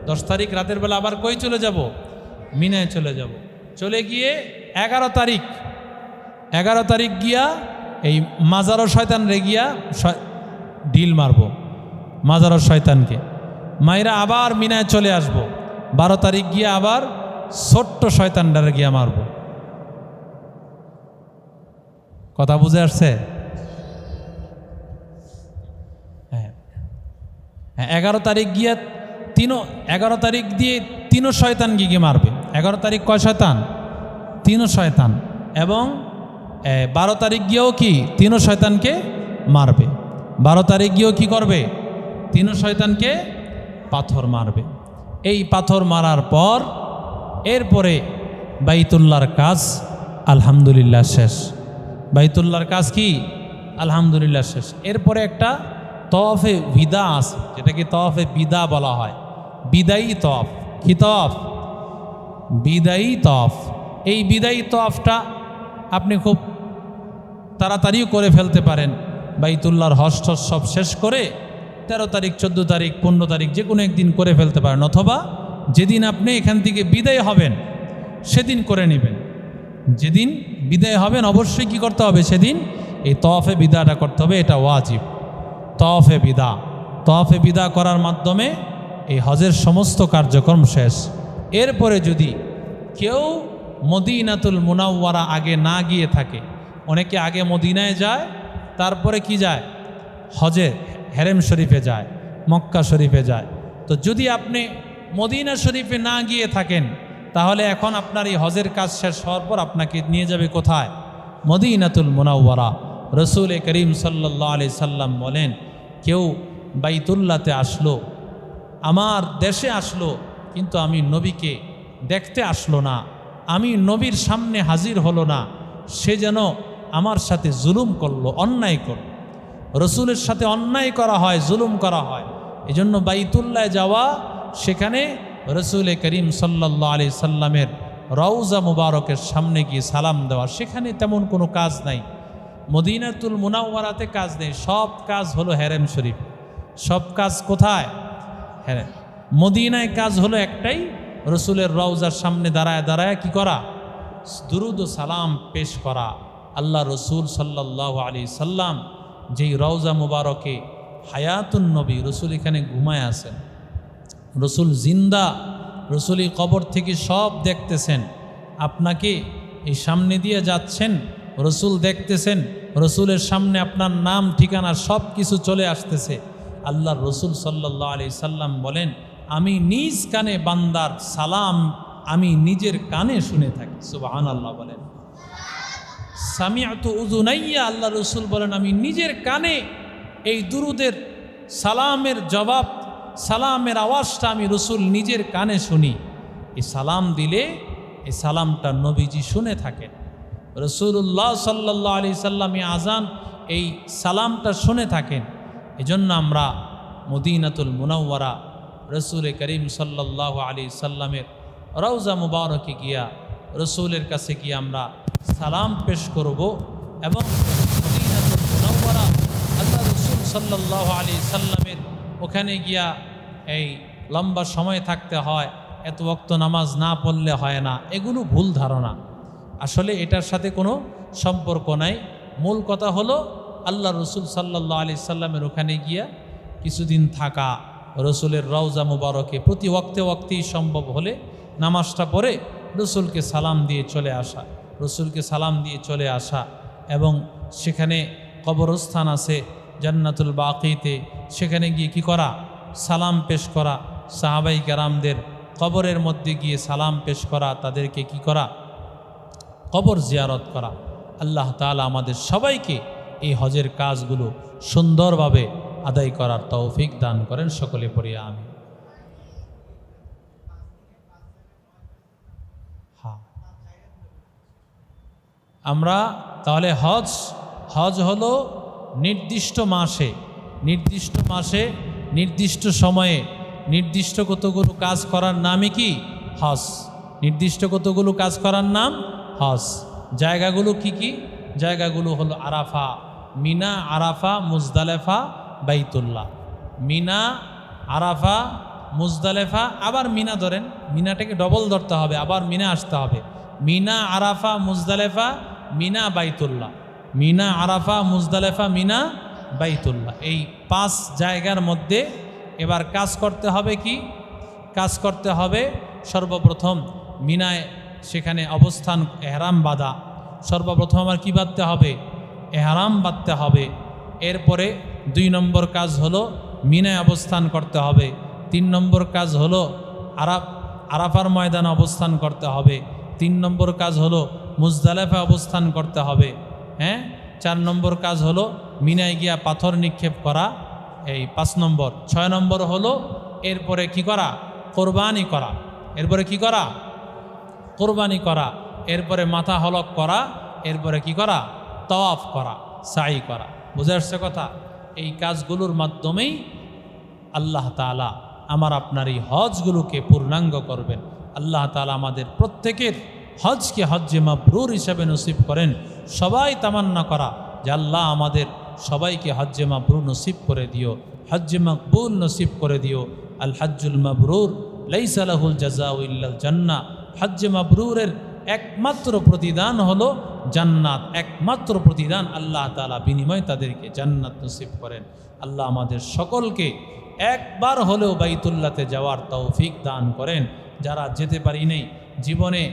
10 তারিখ রাতের বেলা আবার কই চলে যাব? মিনায় চলে যাব। চলে গিয়ে 11 তারিখ গিয়া এই মাজারো শয়তান রে গিয়া ঢিল মারব, মাজারো শয়তানকে মাইরা আবার মিনায় চলে আসব। 12 তারিখ গিয়া আবার ছোট্ট শয়তানটারে গিয়া মারব। কথা বুঝে আসছে? হ্যাঁ, 11 তারিখ গিয়া 11 তারিখ দিয়ে 3 শয়তান গিয়ে মারবে। 11 তারিখ কয় শয়তান? 3 শয়তান। এবং 12 তারিখ গিয়েও কি 3 শয়তানকে মারবে। 12 তারিখ গিয়েও কি করবে? 3 শয়তানকে পাথর মারবে। এই পাথর মারার পর এরপরে বাইতুল্লাহর কাজ আলহামদুলিল্লাহ শেষ। বাইতুল্লাহর কাজ কি আলহামদুলিল্লাহ শেষ। এরপরে একটা তওয়াফে বিদা আছে, যেটাকে তওয়াফে বিদা বলা হয়। বিদায়ী তওয়াফ। কি তওয়াফ? বিদায়ী তওয়াফ। এই বিদায়ী তওয়াফটা আপনি খুব তাড়াতাড়িও করে ফেলতে পারেন। বাইতুল্লাহর হজ টজ সব শেষ করে 13 তারিখ, 14 তারিখ, 15 তারিখ যে কোনো একদিন করে ফেলতে পারেন, অথবা যেদিন আপনি এখান থেকে বিদায় হবেন সেদিন করে নেবেন। যেদিন বিদায় হবেন অবশ্যই কি করতে হবে? সেদিন এই তওয়াফে বিদাটা করতে হবে। এটা ওয়াজিব। তওয়াফে বিদা, তওয়াফে বিদা করার মাধ্যমে এই হজের সমস্ত কার্যক্রম শেষ। এরপরে যদি কেউ মদিনাতুল মুনাওয়ারা আগে না গিয়ে থাকে, অনেকে আগে মদিনায় যায়, তারপরে কি যায়? হজে হেরেম শরীফে যায়, মক্কা শরীফে যায়। তো যদি আপনি মদিনা শরীফে না গিয়ে থাকেন, তাহলে এখন আপনার এই হজের কাজ শেষ হওয়ার পর আপনাকে নিয়ে যাবে কোথায়? মদিনাতুল মুনাওয়ারা। রসুল করিম সাল্লাল্লাহু আলাইহি সাল্লাম বলেন, কেউ বাইতুল্লাতে আসলো, আমার দেশে আসলো, কিন্তু আমি নবীকে দেখতে আসলো না, আমি নবীর সামনে হাজির হলো না, সে যেন আমার সাথে জুলুম করলো, অন্যায় করলো। রসুলের সাথে অন্যায় করা হয়, জুলুম করা হয়। এজন্য বাইতুল্লায় যাওয়া, সেখানে রসুল করিম সাল্লাল্লাহু আলাইহি সাল্লামের রওজা মুবারকের সামনে গিয়ে সালাম দেওয়া, সেখানে তেমন কোনো কাজ নাই। মদিনাতুল মুনাওয়ারাতে কাজ নেই, সব কাজ হলো হেরেম শরীফ, সব কাজ কোথায়? হ্যাঁ, মদিনায় কাজ হলো একটাই, রসুলের রওজার সামনে দাঁড়ায় দাঁড়ায় কি করা? দুরুদ ও সালাম পেশ করা। আল্লাহ রসুল সাল্লাল্লাহু আলাইহি সাল্লাম যেই রওজা মুবারকে হায়াতুন নবী, রসুল এখানে ঘুমায় আছেন, রসুল জিন্দা, রসুলই কবর থেকে সব দেখতেছেন। আপনাকে এই সামনে দিয়ে যাচ্ছেন, রসুল দেখতেছেন, রসুলের সামনে আপনার নাম ঠিকানা সব কিছু চলে আসতেছে। আল্লাহ রসুল সাল্লাল্লাহু আলাইহি সাল্লাম বলেন, আমি নিজ কানে বান্দার সালাম আমি নিজের কানে শুনে থাকি। সুবহানাল্লাহ বলেন। সামিআতু উযুনাইয়া, আল্লাহ রসুল বলেন আমি নিজের কানে এই দুরুদের সালামের জবাব, সালামের আওয়াজটা আমি রসুল নিজের কানে শুনি। এই সালাম দিলে এই সালামটা নবীজি শুনে থাকেন। রসুল্লাহ সাল্লাল্লাহু আলাইহি সাল্লাম আজান এই সালামটা শুনে থাকেন। এজন্য আমরা মদিনাতুল মুনাওয়ারা রসুল করিম সাল্লাল্লাহু আলাইহি সাল্লামের রওজা মুবারকে গিয়া রসুলের কাছে গিয়ে আমরা সালাম পেশ করব এবং মদিনাতুল মুনাওয়ারা আল্লাহ রসুল সাল্লাল্লাহু আলাইহি সাল্লামের ওখানে গিয়া এই লম্বা সময় থাকতে হয়, এত ওয়াক্ত নামাজ না পড়লে হয় না, এগুলো ভুল ধারণা। আসলে এটার সাথে কোনো সম্পর্ক নাই। মূল কথা হলো আল্লাহ রসুল সাল্লাল্লাহু আলাইহি সাল্লামের ওখানে গিয়া কিছুদিন থাকা, রসুলের রওজা মুবারকে প্রতি ওয়াক্তে ওয়াক্তেই সম্ভব হলে নামাজটা পড়ে রসুলকে সালাম দিয়ে চলে আসা, রসুলকে সালাম দিয়ে চলে আসা। এবং সেখানে কবরস্থান আছে জান্নাতুল বাকিতে, সেখানে গিয়ে কি করা? সালাম পেশ করা, সাহাবাই কেরামদের কবরের মধ্যে গিয়ে সালাম পেশ করা, তাদেরকে কি করা? কবর জিয়ারত করা। আল্লাহ তাআলা আমাদের সবাইকে এই হজের কাজগুলো সুন্দরভাবে আদায় করার তৌফিক দান করেন। সকলে পড়ি আমিন। হ্যাঁ, আমরা তাহলে হজ হলো নির্দিষ্ট মাসে নির্দিষ্ট সময়ে নির্দিষ্ট কতগুলো কাজ করার নামই কি? হজ। নির্দিষ্ট কতগুলো কাজ করার নাম হজ। জায়গাগুলো কি কি? জায়গাগুলো হলো আরাফা, মিনা, আরাফা, মুজদালেফা, বাইতুল্লাহ। মিনা, আরাফা, মুজদালেফা, আবার মিনা ধরেন, মিনাটাকে ডবল ধরতে হবে, আবার মিনা আসতে হবে। মিনা, আরাফা, মুজদালেফা, মিনা, বাইতুল্লাহ। মিনা, আরাফা, মুজদালেফা, মিনা, বাইতুল্লাহ। এই 5 জায়গার মধ্যে এবার কাজ করতে হবে কি? কাজ করতে হবে সর্বপ্রথম মিনায়, সেখানে অবস্থান, এহরাম বাঁধা। সর্বপ্রথম আমার কি বাঁধতে হবে? এহরাম বাঁধতে হবে। এরপরে 2 নম্বর কাজ হলো মিনায় অবস্থান করতে হবে। 3 নম্বর কাজ হলো আরাফার ময়দানে অবস্থান করতে হবে। 3 নম্বর কাজ হলো মুজদালেফা অবস্থান করতে হবে। হ্যাঁ, 4 নম্বর কাজ হলো মিনায় গিয়া পাথর নিক্ষেপ করা, এই 5 নম্বর। 6 নম্বর হলো এরপরে কি করা? কোরবানি করা। এরপরে কি করা? কোরবানি করা। এরপরে মাথা হলক করা। এরপরে কি করা? তাওয়াফ করা, সাই করা। বুঝে আসছে কথা? এই কাজগুলোর মাধ্যমেই আল্লাহ তাআলা আমার আপনার এই হজগুলোকে পূর্ণাঙ্গ করবেন। আল্লাহ তাআলা আমাদের প্রত্যেকের হজকে হজ্জে মাবরুর হিসাবে নসিব করেন। সবাই তামান্না করা যে আল্লাহ আমাদের সবাইকে হজ্জে মাবরুর নসিব করে দিও, হজ্জে মকবুল নসিব করে দিও। আল হজ্জুল মাবরুর লাইসা লাহুল জাযাউ ইল্লাল জান্নাহ। হজ্জে মাবরুরের একমাত্র প্রতিদান হলো জান্নাত। একমাত্র প্রতিদান আল্লাহ তাআলা বিনিময়ে তাদেরকে জান্নাত নসিব করেন। আল্লাহ আমাদের সকলকে একবার হলেও বাইতুল্লাহতে যাওয়ার তৌফিক দান করেন। যারা যেতে পারি নাই জীবনে,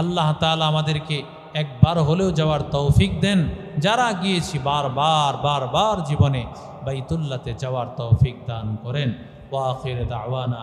আল্লাহ তাআলা আমাদেরকে একবার হলেও যাওয়ার তৌফিক দেন। যারা গিয়েছি বারবার জীবনে বাইতুল্লাহতে যাওয়ার তৌফিক দান করেন। ওয়া আখির দাওয়ানা